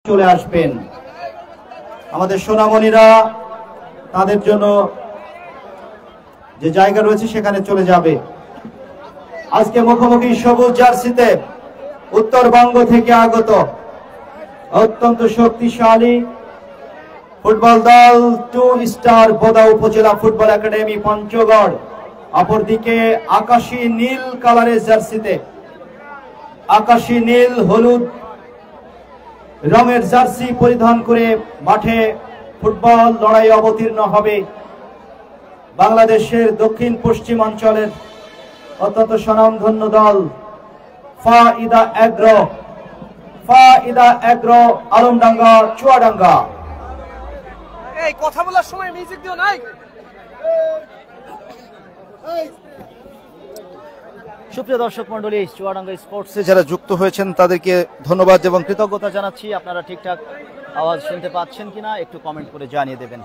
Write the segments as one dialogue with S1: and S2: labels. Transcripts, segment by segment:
S1: চলে আসবেন আমাদের সোনামণিরা তাদের জন্য যে জায়গা রয়েছে সেখানে চলে যাবে। আজকে মুখোমুখি সবুজ জার্সিতে উত্তরবঙ্গ থেকে আগত অত্যন্ত শক্তিশালী ফুটবল দল 2 স্টার বোদা উপজেলা ফুটবল একাডেমি পঞ্চগড়। অপরদিকে আকাশী নীল কালারের জার্সিতে আকাশী নীল হলুদ রঙের জার্সি পরিধান করে মাঠে ফুটবল লড়াই অবতীর্ণ হবে বাংলাদেশের দক্ষিণ পশ্চিম অঞ্চলের অত্যন্ত স্বনামধন্য দল ফাইদা এগ্রো আলমডাঙ্গা চুয়াডাঙ্গা।
S2: এই কথা বলার সময় মিউজিক দিও নাই।
S3: সুপ্রিয় দর্শক মন্ডলী, চুয়াডাঙ্গা স্পোর্টসে যারা যুক্ত হয়েছেন তাদেরকে ধন্যবাদ এবং কৃতজ্ঞতা জানাচ্ছি। আপনারা ঠিকঠাক আওয়াজ শুনতে পাচ্ছেন কিনা একটু কমেন্ট করে জানিয়ে দেবেন।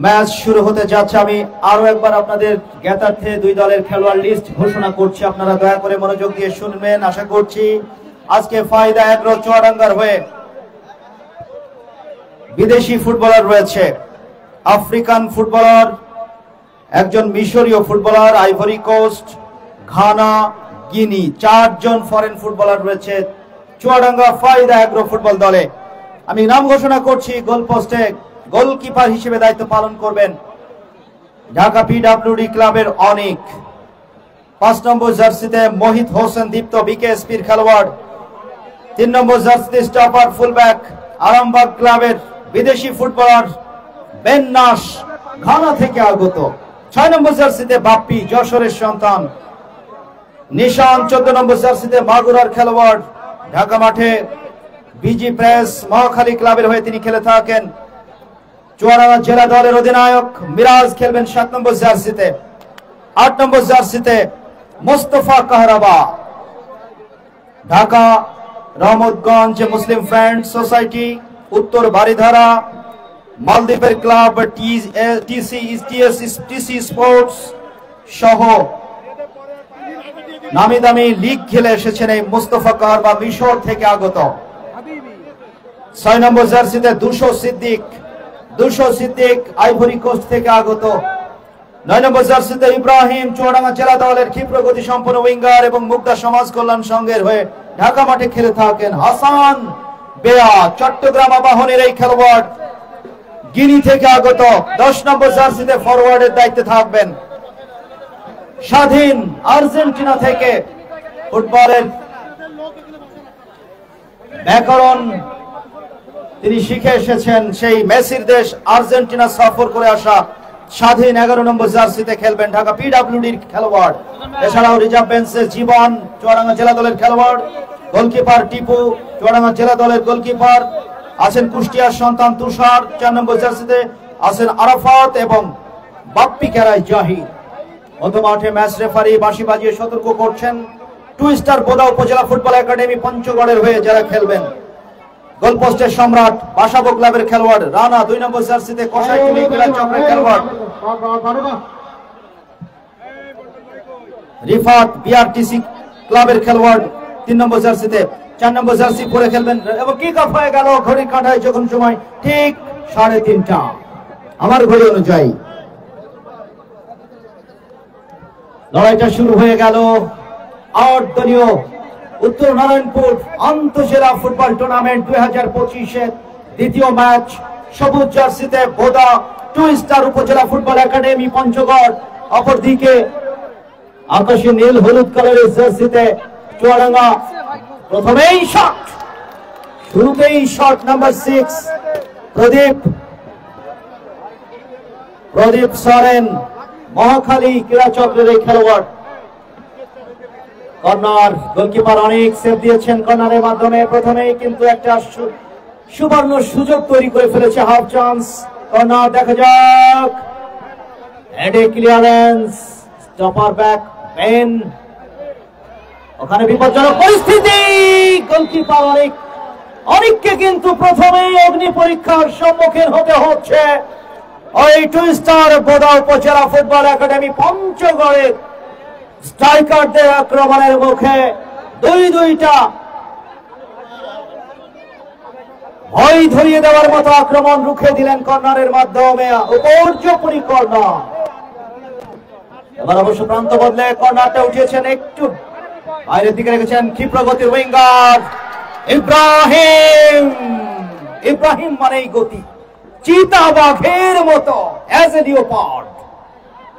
S1: ম্যাচ শুরু হতে যাচ্ছে। আমি আরো একবার আপনাদের জ্ঞাতার্থে দুই দলের খেলোয়াড় লিস্ট ঘোষণা করছি, আপনারা দয়া করে মনোযোগ দিয়ে শুনবেন। আশা করছি আজকে ফাইদা এগ্রো চুয়াডাঙ্গার হয়ে বিদেশি ফুটবলার রয়েছে, আফ্রিকান ফুটবলার, একজন মিশরীয় ফুটবলার, আইভরি কোস্ট, ঘানা, গিনি, 4 জন ফরেন ফুটবলার রয়েছে চুয়াডাঙ্গা ফাইদা এগ্রো ফুটবল দলে। আমি নাম ঘোষণা করছি। গোলপোস্টে গোলকিপার হিসেবে দায়িত্ব পালন করবেন ঢাকা পিডব্লিউডি ক্লাবের অনিক। 5 নম্বর জার্সিতে মোহিত হোসেন দীপ্ত বিকেএসপির খেলোয়াড়। 3 নম্বর জার্সিতে স্টপার ফুলব্যাক আরামবাগ ক্লাবের বিদেশি ফুটবলার বেন নাশ, ঘানা থেকে আগত। 6 নম্বর জার্সিতে বাপ্পি, যশোরের সন্তান। নিশান 14 নম্বর জার্সিতে মাগুরার খেলোয়াড়, ঢাকা মাঠে বিজি প্রেস মহাখালী ক্লাবের হয়ে তিনি খেলে থাকেন। চুয়াডাঙ্গা জেলা দলের অধিনায়ক মিরাজ খেলবেন 7 নম্বর জার্সিতে। 8 নম্বর জার্সিতে মোস্তফা কাহরাবা, ঢাকা রহমতগঞ্জ মুসলিম ফ্রেন্ড সোসাইটি, উত্তর বারিধারা, মালদ্বীপের ক্লাব টিসি স্পোর্টস সহ নামি দামি লিগ খেলে এসেছেন এই মোস্তফা কাহরাবা, মিশর থেকে আগত। 6 নম্বর জার্সিতে 200 সিদ্দিক আইভরি কোস্ট থেকে আগত। 9 নম্বর জার্সিতে ইব্রাহিম, চুয়াডাঙ্গা জেলা দলের ক্ষিপ্র গতি সম্পন্ন উইঙ্গার এবং মুগদা সমাজ কল্যাণ সংঘের হয়ে ঢাকা মাঠে খেলে থাকেন। হাসান বেয়া, চট্টগ্রাম আবাহনীর এই খেলোয়াড়, গিনি থেকে আগত। 10 নম্বর জার্সিতে ফরওয়ার্ডের দায়িত্বে থাকবেন স্বাধীন, আর্জেন্টিনা থেকে ফুটবলের ব্যাকরণ তিনি শিখে এসেছেন, সেই মেসির দেশ আর্জেন্টিনা সফর করে আসা স্বাধীন 11 নম্বর জার্সিতে খেলবেন ঢাকা পিডব্লিউডির খেলোয়াড়। এছাড়াও রিজার্ভ বেঞ্চে জীবন, চুয়াডাঙ্গা জেলা দলের খেলোয়াড়। গোলকিপার টিপু, চুয়াডাঙ্গা জেলা দলের গোলকিপার। আছেন কুষ্টিয়ার সন্তান তুষার। 4 নম্বর জার্সিতে আছেন আরাফাত এবং বাপ্পি কেরাই জাহির। মধ্য মাঠে ম্যাচ রেফারি বাঁশি বাজিয়ে সতর্ক করছেন 2 স্টার বোদা উপজেলা ফুটবল একাডেমি পঞ্চগড়ের হয়ে যারা খেলবেন। গোলপোস্টের সম্রাট বাসাবো ক্লাবের খেলোয়াড় রানা। 2 নম্বর জার্সিতে কষাইটুলি ক্রীড়া চক্রের খেলোয়াড় রিফাত, বিআরটিসি ক্লাবের খেলোয়াড় 3 নম্বর জার্সিতে। 4 নম্বর জার্সি পরে খেলবেন এবং কিক অফ হয়ে গেল ঘড়ির কাঁটায় যখন সময় ঠিক 3:30 আমার ঘড়ি অনুযায়ী। লড়াইটা শুরু হয়ে গেল। 8 দলীয় উত্তর নারায়ণপুর আন্তঃজেলা ফুটবল টুর্নামেন্ট 2025-এর দ্বিতীয় ম্যাচ। সবুজ জার্সিতে বোদা 2 স্টার উপজেলা ফুটবল একাডেমি পঞ্চগড়। অপরদিকে আকাশী নীল হলুদ কালারের জার্সিতে চুয়াডাঙ্গা। প্রথমেই শট, শুরুতেই শট নাম্বার 6 প্রদীপ সরেন, মহাখালী ক্রীড়া চক্রের এই খেলোয়াড়। কর্নার, গোলকিপার অনেক সেভ দিয়েছেন কর্নারের মাধ্যমে। প্রথমেই কিন্তু একটা সুবর্ণ সুযোগ তৈরি করে ফেলেছে, হাফ চান্স। কর্নার দেখা যাক, হেডে ক্লিয়ারেন্স, স্টপার ব্যাক বেন। ওখানে বিপজ্জনক পরিস্থিতি, গোলকিপার অনেককে কিন্তু প্রথমেই অগ্নি পরীক্ষার সম্মুখীন হতে হচ্ছে ওই 2 স্টার বোদা উপজেলা ফুটবল একাডেমি পঞ্চগড়ের স্ট্রাইকারদের আক্রমণের মুখে। 2-2টা ভয় ধরিয়ে দেওয়ার মতো আক্রমণ রুখে দিলেন কর্নারের মাধ্যমে, উপর্যুপরি কর্নার। এবার অবশ্য প্রান্ত বদলে কর্নারটা উঠিয়েছেন, একটু বাইরের দিকে রেখেছেন ক্ষিপ্রগতির উইঙ্গার ইব্রাহিম। ইব্রাহিম মানেই গতি, চিতাবাঘের মতো, অ্যাজ এ লিওপার্ড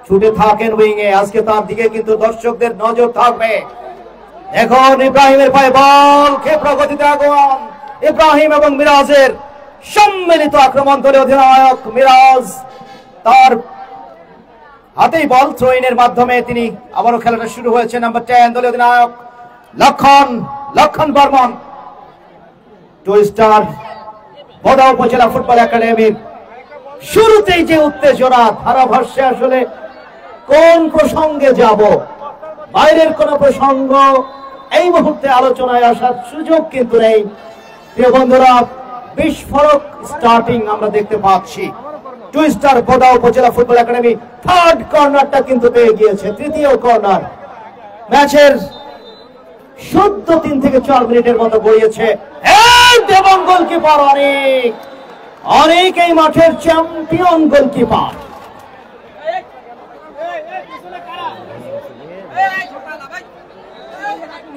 S1: ছুটে থাকেন উইংয়ে। আজকে তার দিকে কিন্তু দর্শকদের নজর থাকবে। এখন ইব্রাহিমের পায়ে বল, ক্ষিপ্রগতিতে আগমন ইব্রাহিম এবং মিরাজের সম্মিলিত আক্রমণ করে অধিনায়ক মিরাজ তার হাতেই বল থ্রোইনের মাধ্যমে তিনি আবারও খেলাটা শুরু হয়েছে। নাম্বার 10 দলীয় অধিনায়ক লক্ষণ বর্মন, টু স্টার বোদা উপজেলা ফুটবল একাডেমির শুরুতেই যে উত্তেজনা, ধারাভাষ্যে আসলে কোন প্রসঙ্গে যাব, বাইরের কোন প্রসঙ্গ এই মুহূর্তে আলোচনায় আসার সুযোগ কিন্তু নেই। প্রিয় বন্ধুরা, বিস্ফোরক স্টার্টিং আমরা দেখতে পাচ্ছি। টু স্টার বোদা উপজেলা ফুটবল একাডেমি থার্ড কর্নারটা কিন্তু পেয়ে গিয়েছে, তৃতীয় কর্নার। ম্যাচের শুদ্ধ 3 থেকে 4 মিনিটের মতো গড়িয়েছে এবং গোলকিপার অনেক এই মাঠের চ্যাম্পিয়ন গোলকিপার।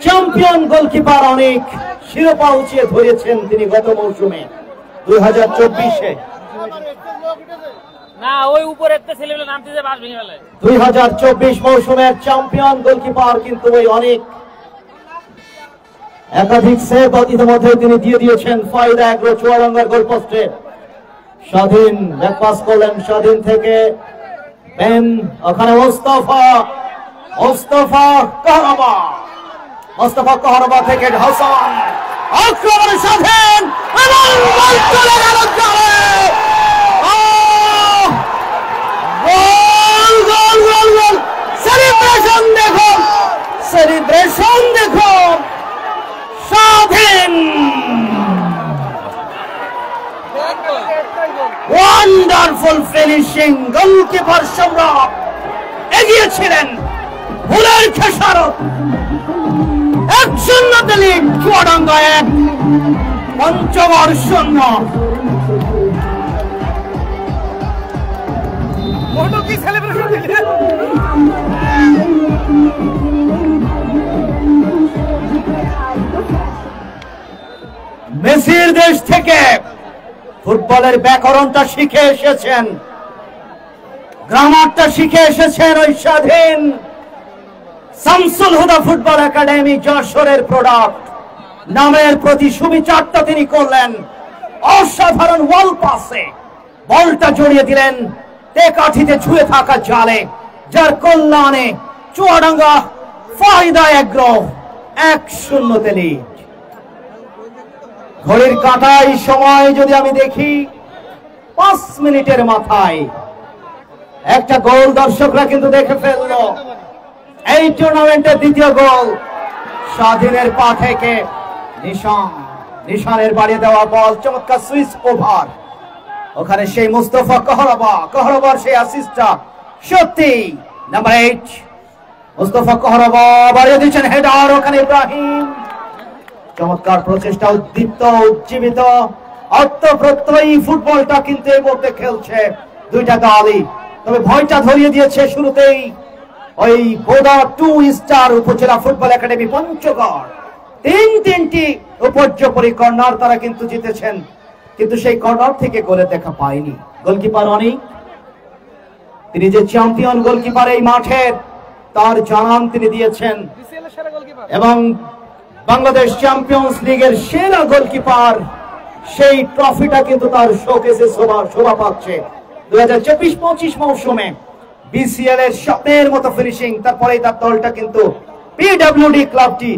S1: চ্যাম্পিয়ন গোলকিপার অনেক শিরোপা উঁচিয়ে ধরেছেন তিনি গত মৌসুমে 2024-এ।
S4: না ওই উপরে একটা ছেলেগুলো নামতে যায় বাস ভেঙে ফেলে।
S1: 2024 মৌসুমের চ্যাম্পিয়ন গোলকিপার কিন্তু ওই অনেক একাধিক সেভ ইতিমধ্যে তিনি দিয়ে দিয়েছেন। ফায়দা এগ্রো চুয়াডাঙ্গার গোলপোস্টে স্বাধীন ব্যাকপাস করলেন, স্বাধীন থেকে ওখানে মোস্তফা কাহরাবা থেকে হাসান আক্রমণ স্বাধীন এবং বল চলে গেল জালে। গোল সেলিব্রেশন দেখুন, স্বাধীন ওয়ান্ডারফুল ফিনিশিং। গোলকিপার সম্রাট এগিয়েছিলেন, ভুলের খেসারত। 1-0 লিড, চুয়াডাঙ্গা 1, পঞ্চগড় 0।
S2: মোটো কি সেলিব্রেশন দিলেন?
S1: মেসির দেশ থেকে ফুটবলের ব্যাকরণটা শিখে এসেছেন, গ্রামারটা শিখে এসেছেন ওই স্বাধীন শামসুল হুদা ফুটবল একাডেমি যশোরের প্রোডাক্ট। নামের প্রতি সুবিচারটা তিনি করলেন, অসাধারণ ওয়াল পাসে বলটা জড়িয়ে দিলেন কাঠিতে ছুঁয়ে থাকা জালে, যার কল্যাণে চুয়াডাঙ্গা ফায়দা এগ্রো 1-0 লিড। ঘড়ির কাঁটায় সময় যদি আমি দেখি 5 মিনিটের মাথায় একটা গোল দর্শকরা কিন্তু দেখে ফেলল। এই টুর্নামেন্টের দ্বিতীয় গোল স্বাধীনের পা থেকে নিশানের বাড়িয়ে দেওয়া বল, চমৎকার সুইচ ওভার। ওখানে সেই মুস্তফা কাহরাবার সেই অ্যাসিস্টটা সত্যি নাম্বার 8 মুস্তফা কাহরাবা বাড়িয়ে দিচ্ছেন হেডার। ওখানে ইব্রাহিম, চমৎকার প্রচেষ্টা, উদ্দীপ্ত উজ্জীবিত আত্মপ্রত্যয়ী ফুটবলটা কিন্তু এই মুহূর্তে খেলছে দুইটা দলই। তবে ভয়টা ধরিয়ে দিয়েছে শুরুতেই ওই বোদা 2 স্টার উপজেলা ফুটবল একাডেমি পঞ্চগড়। 3টি উপর্যুপরি কর্নার তারা কিন্তু জিতেছেন, কিন্তু সেই কর্নার থেকে গোলের দেখা পায়নি গোলকিপার অনেক। তিনি যে চ্যাম্পিয়ন গোলকিপার এই মাঠের, তার জানান তিনি দিয়েছেন এবং বাংলাদেশ চ্যাম্পিয়ন্স লিগের সেরা গোলকিপার সেই ট্রফিটা কিন্তু তার শোকেসে শোভা পাচ্ছে। 2024-25 মৌসুমে বিসিএল এর স্বপ্নের মতো ফিনিশিং, তারপরেই তার দলটা কিন্তু পিডব্লিউডি ক্লাবটি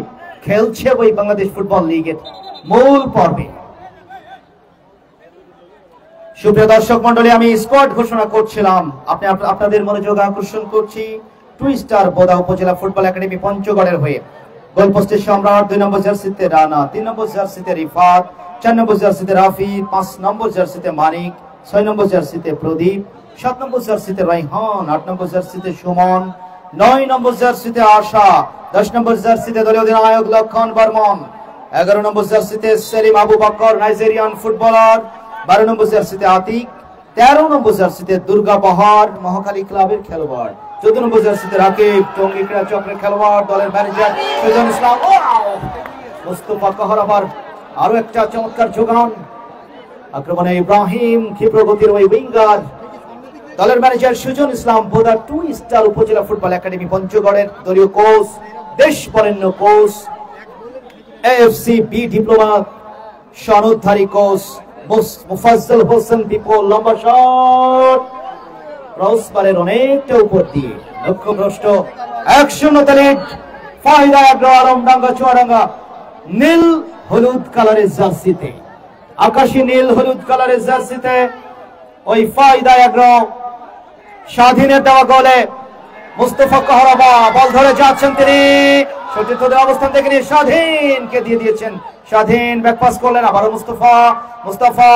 S1: খেলছে ওই বাংলাদেশ ফুটবল লিগের মূল পর্বে। সুপ্রিয় দর্শক মন্ডলী, আমি স্কোয়াড ঘোষণা করছিলাম, আপনাদের মনোযোগ আকর্ষণ করছি টু স্টার বোদা উপজেলা ফুটবল একাডেমি পঞ্চগড়ের হয়ে। গোলপোস্টে সম্রাট, 2 নম্বর জার্সিতে রানা, 3 নম্বর জার্সিতে রিফাত, 4 নম্বর জার্সিতে রাফি, 5 নম্বর জার্সিতে মানিক, 6 নম্বর জার্সিতে প্রদীপ, 7 নম্বর জার্সিতে রাইহান, 8 নম্বর জার্সিতে সুমন, 9 নম্বর জার্সিতে আশা, 10 নম্বর জার্সিতে দলীয় অধিনায়ক লক্ষণ বর্মন, 11 নম্বর জার্সিতে সেলিম আবু বকর নাইজেরিয়ান ফুটবলার, 12 নম্বর জার্সিতে আতিক, 13 নম্বর জার্সিতে দুর্গা বাহার মহাখালী ক্লাবের খেলোয়াড়, 14 নম্বর জার্সিতে রাকিব টঙ্গী ক্রীড়া চক্রের খেলোয়াড়, দলের ম্যানেজার সুজন ইসলাম। মুস্তফা কাহার আবার আরো একটা চমৎকার যোগান, আক্রমণে ইব্রাহিম ক্ষিপ্র গতির ওই উইঙ্গার, দলের ম্যানেজার সুজন ইসলাম বোদা 2 স্টার উপজেলা ফুটবল একাডেমি পঞ্চগড়ের দলীয় কোচ, দেশ বরেণ্য কোচ, এএফসি বি ডিপ্লোমা সনদধারী কোচ মুফাজ্জল হোসেন বিপুল, লম্বা শট ক্রসবারের অনেকটা উপর দিয়ে লক্ষ্যভ্রষ্ট। 1-0 লিড ফায়দা আগ্রহ আলমডাঙ্গা চুয়াডাঙ্গা নীল হলুদ কালারের জার্সিতে, আকাশী নীল হলুদ কালারের জার্সিতে ওই ফায়দা আগ্রহ স্বাধীনের দেওয়া গোলে মুস্তফা কাহারাবা বল ধরে যাচ্ছেন তিনি, সতীর্থ অবস্থান থেকে নিয়ে স্বাধীনকে দিয়ে দিয়েছেন, স্বাধীন ব্যাকপাস করলেন আবারও মুস্তাফা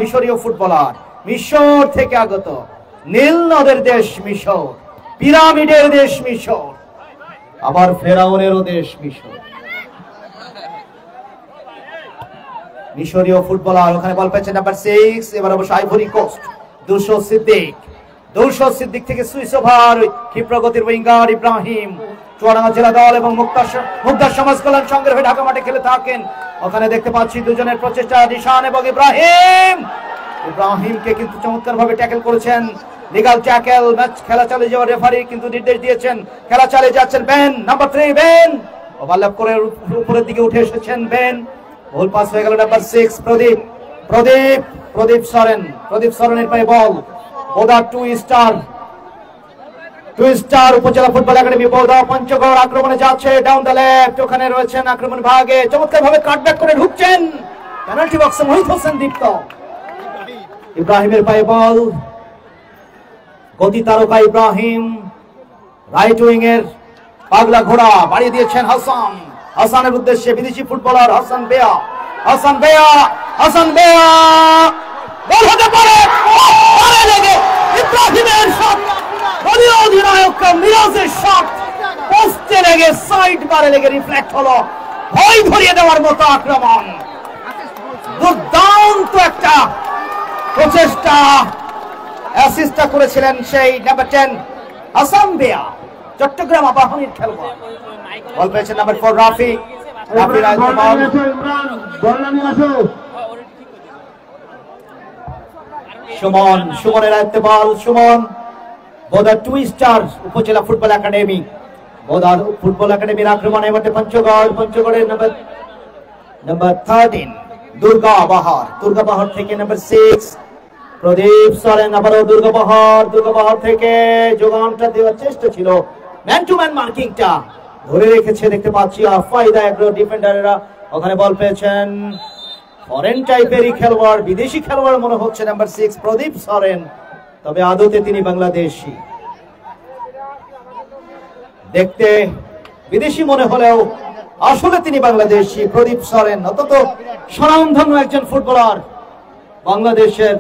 S1: মিশরীয় ফুটবলার, মিশর থেকে আগত, নীল নদের দেশ মিশর, পিরামিডের দেশ মিশর, আবার ফেরাউনেরও দেশ মিশর। মিশরীয় ফুটবলার ওখানে বল পেয়েছেন নাম্বার 6, এবার অবশ্য আইভরি কোস্ট 200 সিদ্দিক থেকে সুইস ওভার ক্ষিপ্রগতির উইঙ্গার ইব্রাহিম। চুয়াডাঙ্গা জেলা দল এবং মুক্তার সমাজ কল্যাণ সংঘের হয়ে ঢাকা মাঠে খেলে থাকেন। ওখানে দেখতে পাচ্ছি দুজনের প্রচেষ্টা, নিশান এবং ইব্রাহিমকে কিন্তু চমৎকার ভাবে ট্যাকেল করেছেন, লিগ্যাল ট্যাকেল, ম্যাচ খেলা চালিয়ে যাওয়ার রেফারি কিন্তু নির্দেশ দিয়েছেন খেলা চালিয়ে যাচ্ছেন। বেন নাম্বার 3 বেন ওভারল্যাপ করে উপরের দিকে উঠে এসেছেন বেন, বল পাস হয়ে গেল নাম্বার 6 প্রদীপ সরেনের পায়ে বল, বোদা 2 স্টার উপজেলা ফুটবল একাডেমি বোদা পঞ্চগড় আক্রমণে যাচ্ছে, ডাউন দ্য লেফট, ওখানে রয়েছেন আক্রমণ ভাগে, চমৎকার ভাবে কাটব্যাক করে ঢুকছেন পেনাল্টি বক্সে মোহিত হোসেন দীপ্ত, ইব্রাহিমের পায়ে বল, গতি তারকা ইব্রাহিম, রাইট উইং এর পাগলা ঘোড়া বাড়িয়ে দিয়েছেন হাসানের উদ্দেশ্যে বিদেশি ফুটবলার হাসান বেয়া বল হতে পারে, লেগে ইব্রাহিমের শট, দলীয় অধিনায়ক মিরাজের শট পোস্টে লেগে সাইড বারে লেগে রিফ্লেক্ট হলো, ভয় ধরিয়ে দেওয়ার মতো আক্রমণ, দুর্দান্ত একটা প্রচেষ্টা, অ্যাসিস্টটা করেছিলেন সেই নাম্বার 10 হাসান বেয়া, চট্টগ্রাম আবাহনীর খেলোয়াড়। বল পেয়েছেন নাম্বার 4 রাফি সুমনের আয়ত্তে বল, সুমন বোদা 2 স্টার উপজেলা ফুটবল একাডেমি, বোদা ফুটবল একাডেমির আক্রমণে এবার পঞ্চগড়ের নাম্বার 13 দুর্গা বাহার থেকে নাম্বার 6 প্রদীপ সরেন, আবারও দুর্গা বাহার থেকে যোগানটা দেওয়ার চেষ্টা ছিল, ম্যান টু ম্যান মার্কিংটা ধরে রেখেছে দেখতে পাচ্ছি, আর ফায়দা এগ্রো ডিফেন্ডাররা ওখানে বল পেয়েছেন, ফরেন টাইপেরই খেলোয়াড়, বিদেশি খেলোয়াড় মনে হচ্ছে নাম্বার 6 প্রদীপ সরেন, তবে আদতে তিনি বাংলাদেশি, দেখতে বিদেশি মনে হলেও আসলে তিনি বাংলাদেশি। প্রদীপ সরেন অত্যন্ত স্বনামধন্য একজন ফুটবলার, বাংলাদেশের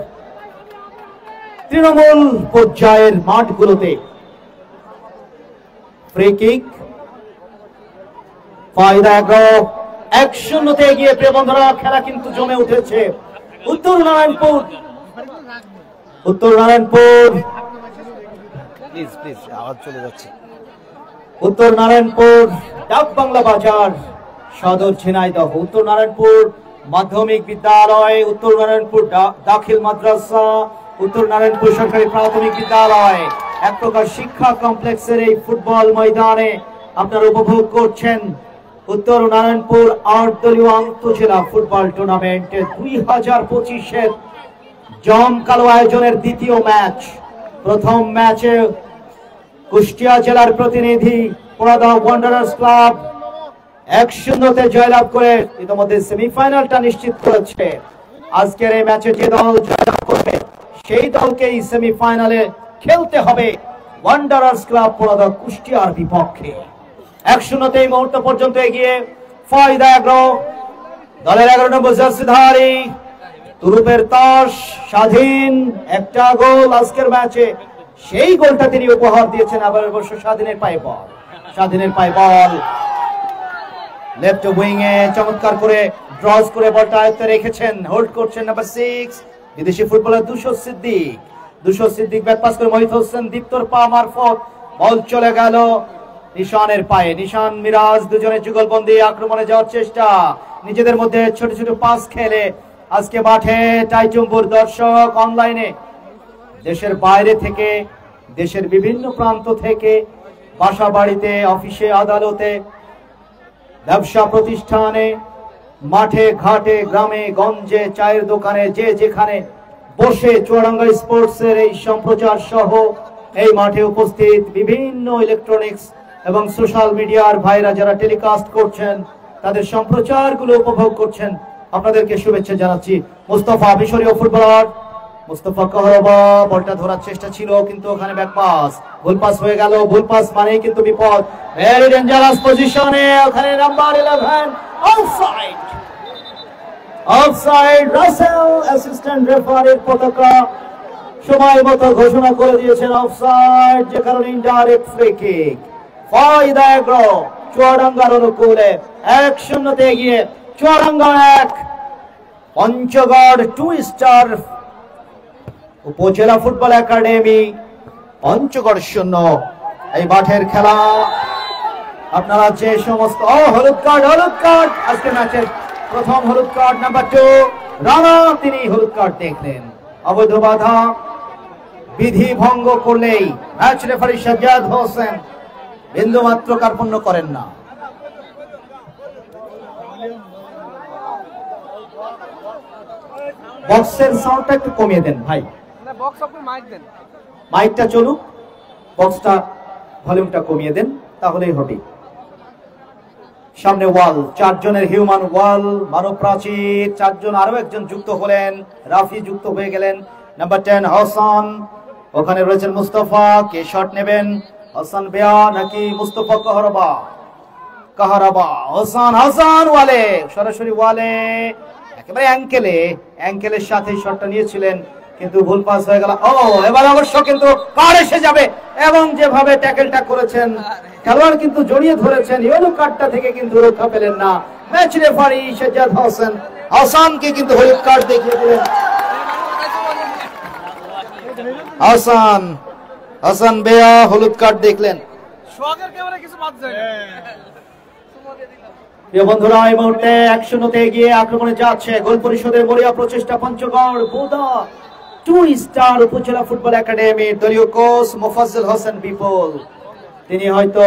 S1: তৃণমূল পর্যায়ের মাঠগুলোতে ফ্রি কিক, ফায়দা 1-0 এগিয়ে প্রিয় বন্ধুরা, খেলা কিন্তু জমে উঠেছে। উত্তর নারায়ণপুর
S3: প্লিজ আওয়াজ চলে যাচ্ছে।
S1: উত্তর নারায়ণপুর ডাক বাংলা বাজার সদর ঝিনাইদহ, উত্তর নারায়ণপুর মাধ্যমিক বিদ্যালয়, উত্তর নারায়ণপুর দাখিল মাদ্রাসা, উত্তর নারায়ণপুর সরকারি প্রাথমিক বিদ্যালয়, এক প্রকার শিক্ষা কমপ্লেক্সের এই ফুটবল ময়দানে আপনারা উপভোগ করছেন উত্তর নারায়ণপুর 8 দলীয় আন্তঃজেলা ফুটবল টুর্নামেন্টের 2025-এর জমকালো আয়োজনের দ্বিতীয় ম্যাচ। প্রথম ম্যাচে কুষ্টিয়া জেলার প্রতিনিধি পোড়াদা ওয়ান্ডারার্স ক্লাব 1-0 জয়লাভ করে ইতিমধ্যে সেমিফাইনালটা নিশ্চিত করেছে। আজকের এই ম্যাচে যে দল জয়লাভ করবে সেই দলকেই সেমিফাইনালে খেলতে হবে ওয়ান্ডারার্স ক্লাব পোড়াদা কুষ্টিয়ার বিপক্ষে। 1-0 এই মুহূর্ত পর্যন্ত এগিয়ে ফায়দা এগ্রো, দলের 11 নম্বর জার্সিধারী তুরুপের তাস স্বাধীন, একটা গোল আজকের ম্যাচে, সেই গোলটা তিনি উপহার দিয়েছেন। আবার অবশ্য স্বাধীনের পায়ে বল লেফট উইং এ চমৎকার করে ড্রজ করে বলটা আয়ত্তে রেখেছেন, হোল্ড করছেন নাম্বার 6 বিদেশি ফুটবলার দুশো সিদ্দিক ব্যাক পাস করে মহিত হোসেন দীপ্তর পা মারফত বল চলে গেল নিশানের পায়ে। নিশান মিরাজ দুজনের যুগলবন্দি, আক্রমণে যাওয়ার চেষ্টা, নিজেদের মধ্যে ছোট ছোট পাস খেলে আজকে মাঠে টাইটুম্বুর দর্শক অনলাইনে দেশের বাইরে থেকে, দেশের বিভিন্ন প্রান্ত থেকে, বাসা বাড়িতে, অফিসে, আদালতে, ব্যবসা প্রতিষ্ঠানে, মাঠে ঘাটে, গ্রামে গঞ্জে, চায়ের দোকানে, যে যেখানে বসে চুয়াডাঙ্গা স্পোর্টসের এই সম্প্রচার সহ এই মাঠে উপস্থিত বিভিন্ন ইলেকট্রনিক্স এবং সোশ্যাল মিডিয়ার ভাইরা যারা টেলিকাস্ট করছেন, তাদের সম্প্রচারগুলো উপভোগ করছেন, আপনাদেরকে শুভেচ্ছা জানাচ্ছি। মুস্তাফা মিশরীয় ফুটবলার, মুস্তাফা কাহরাবা বলটা ধরার চেষ্টা ছিল কিন্তু ওখানে ব্যাক পাস, ভুল পাস হয়ে গেল। ভুল পাস মানেই কিন্তু বিপদ। ভেরি ডেঞ্জারাস পজিশনে ওখানে number 11 offside. Offside. Rasel assistant রেফারির পতাকা সময় মতো ঘোষণা করে দিয়েছেন অফসাইড, যে কারণে ইনডাইরেক্ট ফ্রি কিক। ফায়দা এগ্রো চুয়াডাঙ্গার অনুকূলে 1-0 এগিয়ে চুয়াডাঙ্গা 1, পঞ্চগড় 2 স্টার উপজেলা ফুটবল একাডেমি পঞ্চগড় 0। এই মাঠের খেলা আপনারা যে সমস্ত হলুদ কার্ড আজকে ম্যাচের প্রথম হলুদ কার্ড নাম্বার 2 রানা, তিনি হলুদ কার্ড দেখলেন। অবৈধ বাধা বিধি ভঙ্গ করলেই ম্যাচ রেফারি সাজ্জাদ হোসেন বিন্দুমাত্র কার্পণ্য করেন না। বক্সের সাউন্ডটা একটু কমিয়ে দেন ভাই,
S2: বক্স আপনি মাইক দেন,
S1: মাইকটা চলুক, বক্সটা ভলিউমটা কমিয়ে দেন, তাহলেই হবে। সামনে ওয়াল, 4 জনের হিউম্যান ওয়াল, মানব প্রাচীর, 4 জন, আরো একজন যুক্ত হলেন, রাফি যুক্ত হয়ে গেলেন। নাম্বার 10 হাসান, ওখানে রয়েছেন মুস্তাফা, কে শট নেবেন? হাসান বেয়া নাকি মুস্তাফা কাহরাবা? হাসান ওয়ালে, সরাসরি ওয়ালে, একেবারে অ্যাঙ্কেলের সাথে শটটা নিয়েছিলেন কিন্তু ভুল পাস হয়ে গেল। এবার অবশ্য কিন্তু কার্ড এসে যাবে, এবং যেভাবে ট্যাকেলটা করেছেন খেলোয়াড় কিন্তু জড়িয়ে ধরেছেন, ইয়েলো কার্ডটা থেকে কিন্তু রক্ষা পেলেন না। ম্যাচ রেফারি সাজ্জাদ হোসেন হাসানকে কিন্তু হলুদ কার্ড দেখিয়ে দিলেন। হাসান বেয়া হলুদ কার্ড দেখলেন।
S2: সোহাগের ক্যামেরা কিছু বাদ যায় না।
S1: প্রিয় বন্ধুরা, এই মুহূর্তে 1-0 এগিয়ে আক্রমণে যাচ্ছে গোল পরিশোধের মরিয়া প্রচেষ্টা পঞ্চগড় বোদা 2 স্টার উপজেলা ফুটবল একাডেমির দলীয় কোচ মোফাজ্জল হোসেন বিপুল। তিনি হয়তো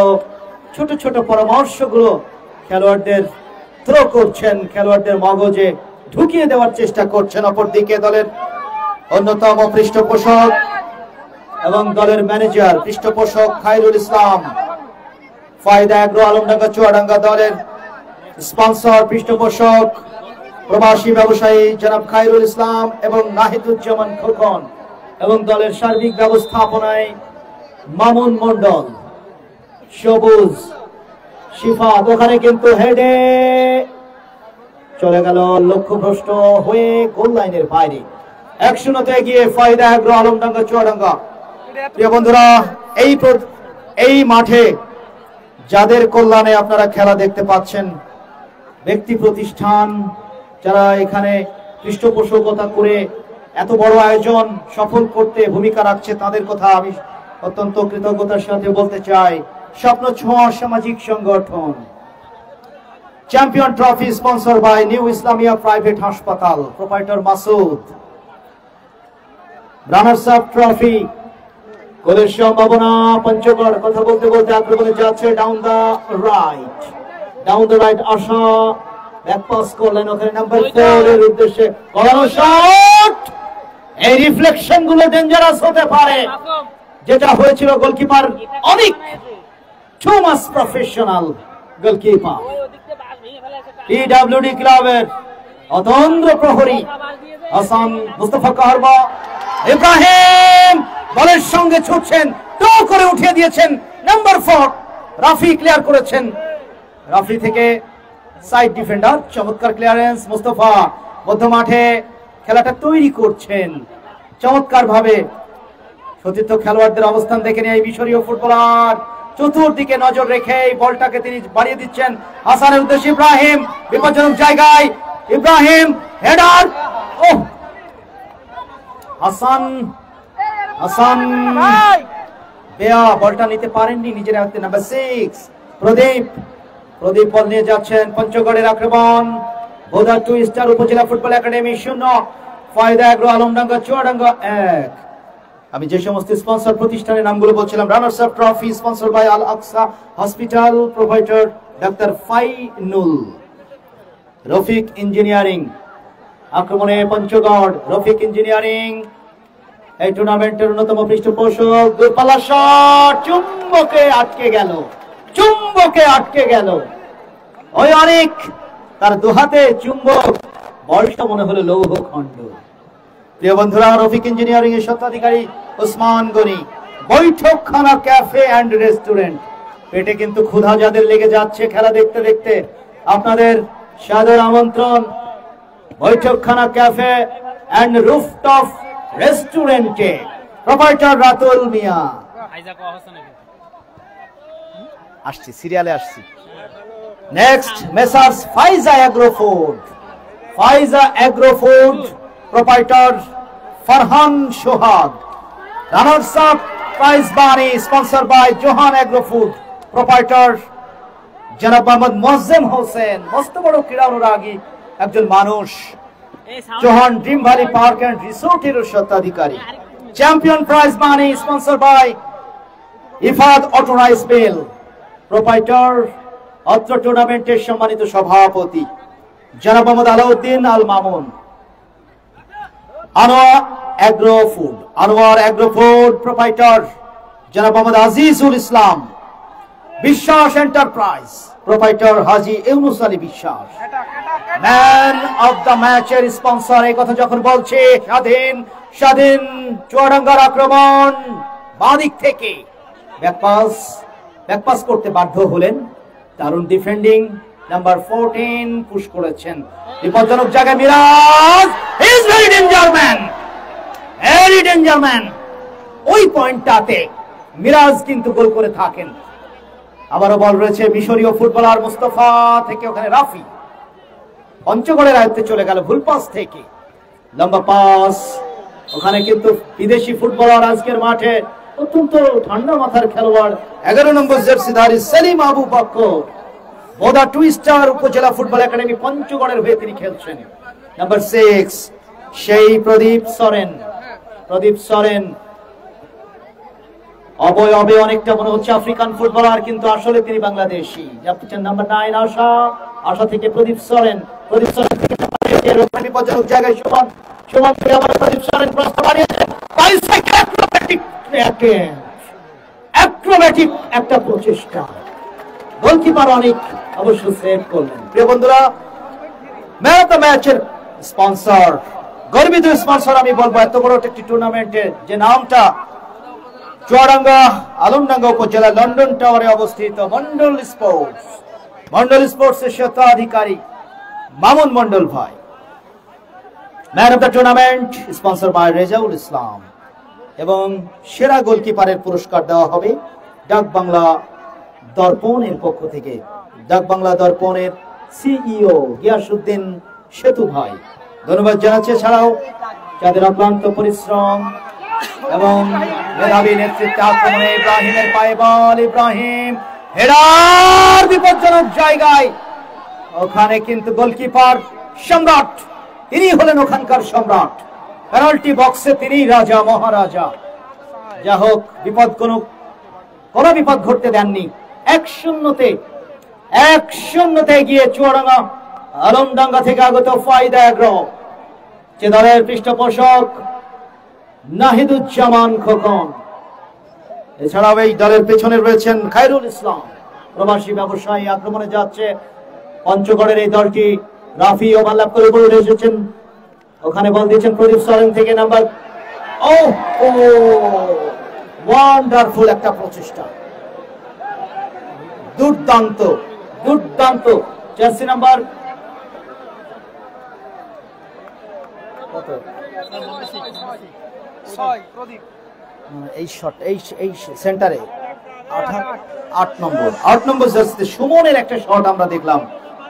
S1: ছোট ছোট পরামর্শগুলো খেলোয়াড়দের থ্রো করছেন, খেলোয়াড়দের মগজে ঢুকিয়ে দেওয়ার চেষ্টা করছেন। অপরদিকে দলের অন্যতম পৃষ্ঠপোষক এবং দলের ম্যানেজার পৃষ্ঠপোষক খায়রুল ইসলাম, ফায়দা এগ্রো আলমডাঙ্গা চুয়াডাঙ্গা দলের স্পন্সর পৃষ্ঠপোষক প্রবাসী ব্যবসায়ী জনাব খায়রুল ইসলাম এবং নাহিদুজ্জামান খোকন, এবং দলের সার্বিক ব্যবস্থাপনায় মামুন মন্ডল, সবুজ, শিফাত। ওখানে কিন্তু হেডে চলে গেল, লক্ষ্যভ্রষ্ট হয়ে গোল লাইনের বাইরে। 1-0 এগিয়ে ফায়দা এগ্রো আলমডাঙ্গা চুয়াডাঙ্গা। প্রিয় বন্ধুরা, এই মাঠে যাদের কল্যাণে আপনারা খেলা দেখতে পাচ্ছেন, ব্যক্তি প্রতিষ্ঠান যারা এখানে পৃষ্ঠপোষকতা করে এত বড় আয়োজন সফল করতে ভূমিকা রাখছে, তাদের কথা আমি অত্যন্ত কৃতজ্ঞতার সাথে বলতে চাই। স্বপ্ন ছোঁয়া সামাজিক সংগঠন, champion trophy sponsor by New Islamia private হাসপাতাল, proprietor Masud, runners up trophy, গোলের সম্ভাবনা পঞ্চগড়। কথা বলতে বলতে আক্রমণে যাচ্ছে down the right Asha, back pass করলেন ওখানে নাম্বার 4 এর উদ্দেশ্যে, করানো শট। এই রিফ্লেকশন গুলো ডেঞ্জারাস হতে পারে, যেটা হয়েছিল গোলকিপার অনেক too much professional goalkeeper. PWD ক্লাবের অতন্দ্র প্রহরী হাসান মুস্তাফা কাহরাবা ইব্রাহিম বলের সঙ্গে ছুটছেন, টো করে উঠিয়ে দিয়েছেন নাম্বার 4 রাফি, ক্লিয়ার করেছেন। রাফি থেকে সাইড ডিফেন্ডার, চমৎকার ক্লিয়ারেন্স। মুস্তাফা মধ্য মাঠে খেলাটা তৈরি করছেন চমৎকার ভাবে। সতীর্থ খেলোয়াড়দের অবস্থান দেখে নিয়ে এই মিশরীয় ফুটবলার চতুর্দিকে নজর রেখে এই বলটাকে তিনি বাড়িয়ে দিচ্ছেন হাসানের উদ্দেশ্যে। ইব্রাহিম বিপজ্জনক জায়গায়, ইব্রাহিম হেডার, ও হাসান, হাসান বেয়া বলটা নিতে পারেননি নিজের হাতে। নাম্বার 6 প্রদীপ, প্রদীপ বল নিয়ে যাচ্ছেন। পঞ্চগড়ের আক্রমণ, বোদা 2 স্টার উপজেলা ফুটবল একাডেমি 0, ফায়দা এগ্রো আলমডাঙ্গা চুয়াডাঙ্গা 1। আমি যে সমস্ত স্পন্সর প্রতিষ্ঠানের নামগুলো বলছিলাম, runners up trophy sponsor by Al Aqsa hospital, provider ডাক্তার ফাইনুল, রফিক ইঞ্জিনিয়ারিং। আক্রমণে পঞ্চগড়, রফিক ইঞ্জিনিয়ারিং এই টুর্নামেন্টের অন্যতম পৃষ্ঠপোষক। দূরপাল্লা শট, চুম্বকে আটকে গেল, চুম্বকে আটকে গেল। ওই অনেক তার দুহাতে চুম্বক, বলটা মনে হলো লৌহ খণ্ড। প্রিয় বন্ধুরা, রফিক ইঞ্জিনিয়ারিং এর স্বত্বাধিকারী ওসমান গনি, বৈঠকখানা ক্যাফে অ্যান্ড রেস্টুরেন্ট। পেটে কিন্তু ক্ষুধা যাদের লেগে যাচ্ছে খেলা দেখতে দেখতে, আপনাদের সাদর আমন্ত্রণ বৈঠকখানা ক্যাফে অ্যান্ড রুফটপ রেস্টুরেন্টে। প্রোপাইটার রাতুল মিয়া। আসছি, সিরিয়ালে আসছি। Next Messrs Faiza agro food, Faiza agro food, proprietor Farhan Sohag. Runners up prize money sponsor by Johan agro food, proprietor জনাব মোহাম্মদ মোয়াজ্জেম হোসেন। মস্ত বড় ক্রীড়া অনুরাগী একজন মানুষ। Johan Dream Valley Park and রিসোর্টের স্বত্বাধিকারী। Champion prize money sponsor by Ifad auto rice bell, proprietor অত্র টুর্নামেন্টের সম্মানিত সভাপতি জনাব Mohammad Alauddin Al Mamun. Anwar Agro Food, Anwar Agro food, proprietor জনাব Mohammad Azizul Islam. Biswas Enterprise, proprietor Haji Yunus Ali Biswas. Man of the ম্যাচের স্পন্সর। এই কথা যখন বলছে, স্বাধীন স্বাধীন চুয়াডাঙ্গার আক্রমণ বাদিক থেকে ব্যাকপাস করতে বাধ্য হলেন। দারুণ ডিফেন্ডিং, নাম্বার 14 পুশ করেছেন। বিপজ্জনক জায়গায় Miraj, he is very danger man, very danger man. ওই পয়েন্টটাতে মিরাজ কিন্তু গোল করে থাকেন। আবারও বল রয়েছে মিশরীয় ফুটবলার মুস্তাফা থেকে, ওখানে রাফি পঞ্চগড়ের আয়ত্তে চলে গেল ভুল পাস থেকে। লম্বা পাস, ওখানে কিন্তু বিদেশি ফুটবলার আজকের মাঠে অত্যন্ত ঠান্ডা মাথার খেলোয়াড় 11 নম্বর জার্সিধারী সেলিম আবু বকর। বোদা 2 স্টার উপজেলা ফুটবল একাডেমি পঞ্চগড়ের হয়ে তিনি খেলছেন। নাম্বার 6 সেই প্রদীপ সরেন, প্রদীপ সরেন। অবয়বে অনেকটা মনে হচ্ছে আফ্রিকান ফুটবলার, কিন্তু আসলে তিনি বাংলাদেশি। নাম্বার 9 আশা, আশা থেকে প্রদীপ সরেন, প্রদীপ সরেন থেকে বিপজ্জনক জায়গায় সুমন, সুমন থেকে আবার প্রদীপ সরেন প্রস্তাব বাড়িয়েছেন। অ্যাক্রোব্যাটিক একটা প্রচেষ্টা, গোলকিপার অনেক অবশ্য সেভ করলেন। প্রিয় বন্ধুরা, ম্যান অফ দ্য ম্যাচের স্পন্সর, গর্বিত স্পন্সর আমি বলবো এত বড় একটি টুর্নামেন্টের যে নামটা চুয়াডাঙ্গা আলমডাঙ্গা উপজেলা লন্ডন টাওয়ারে অবস্থিত মন্ডল স্পোর্টস। মন্ডল স্পোর্টস এর স্বত্বাধিকারী মামুন মন্ডল ভাই। Man of the tournament sponsor by Rezaul Islam. এবং সেরা গোলকিপারের পুরস্কার দেওয়া হবে ডাক বাংলা দর্পণের পক্ষ থেকে। ডাক বাংলা দর্পণের সিইও গিয়াসউদ্দিন সেতু ভাই ধন্যবাদ জানাচ্ছে। ছাড়াও যাদের অক্লান্ত পরিশ্রম এবং মেধাবী নেতৃত্বে আক্রমণে ইব্রাহিমের পায়ে বল, ইব্রাহিম হেডার বিপজ্জনক জায়গায়। ওখানে কিন্তু গোলকিপার সম্রাট, তিনি হলেন ওখানকার সম্রাট। পেনাল্টি বক্সে তিনি রাজা মহারাজা। যা হোক, বিপদ কোনো বিপদ ঘটতে দেননি। 1-0 এগিয়ে চুয়াডাঙ্গা আলমডাঙ্গা থেকে আগত ফায়দা এগ্রো, যে দলের পৃষ্ঠপোষক নাহিদুজ্জামান খোকন। এছাড়াও এই দলের পেছনে রয়েছেন খায়রুল ইসলাম, প্রবাসী ব্যবসায়ী। আক্রমণে যাচ্ছে পঞ্চগড়ের এই দলটি। রাফি ওভারল্যাপ করে বল এসেছেন, ওখানে বল দিচ্ছেন প্রদীপ সরেন থেকে নাম্বার, ওয়ান্ডারফুল একটা প্রচেষ্টা, দুর্দান্ত দুর্দান্ত। জার্সি নাম্বার
S2: ছয় প্রদীপ,
S1: এই শট, এই সেন্টারে আট নম্বর জার্সিতে সুমনের একটা শট আমরা দেখলাম।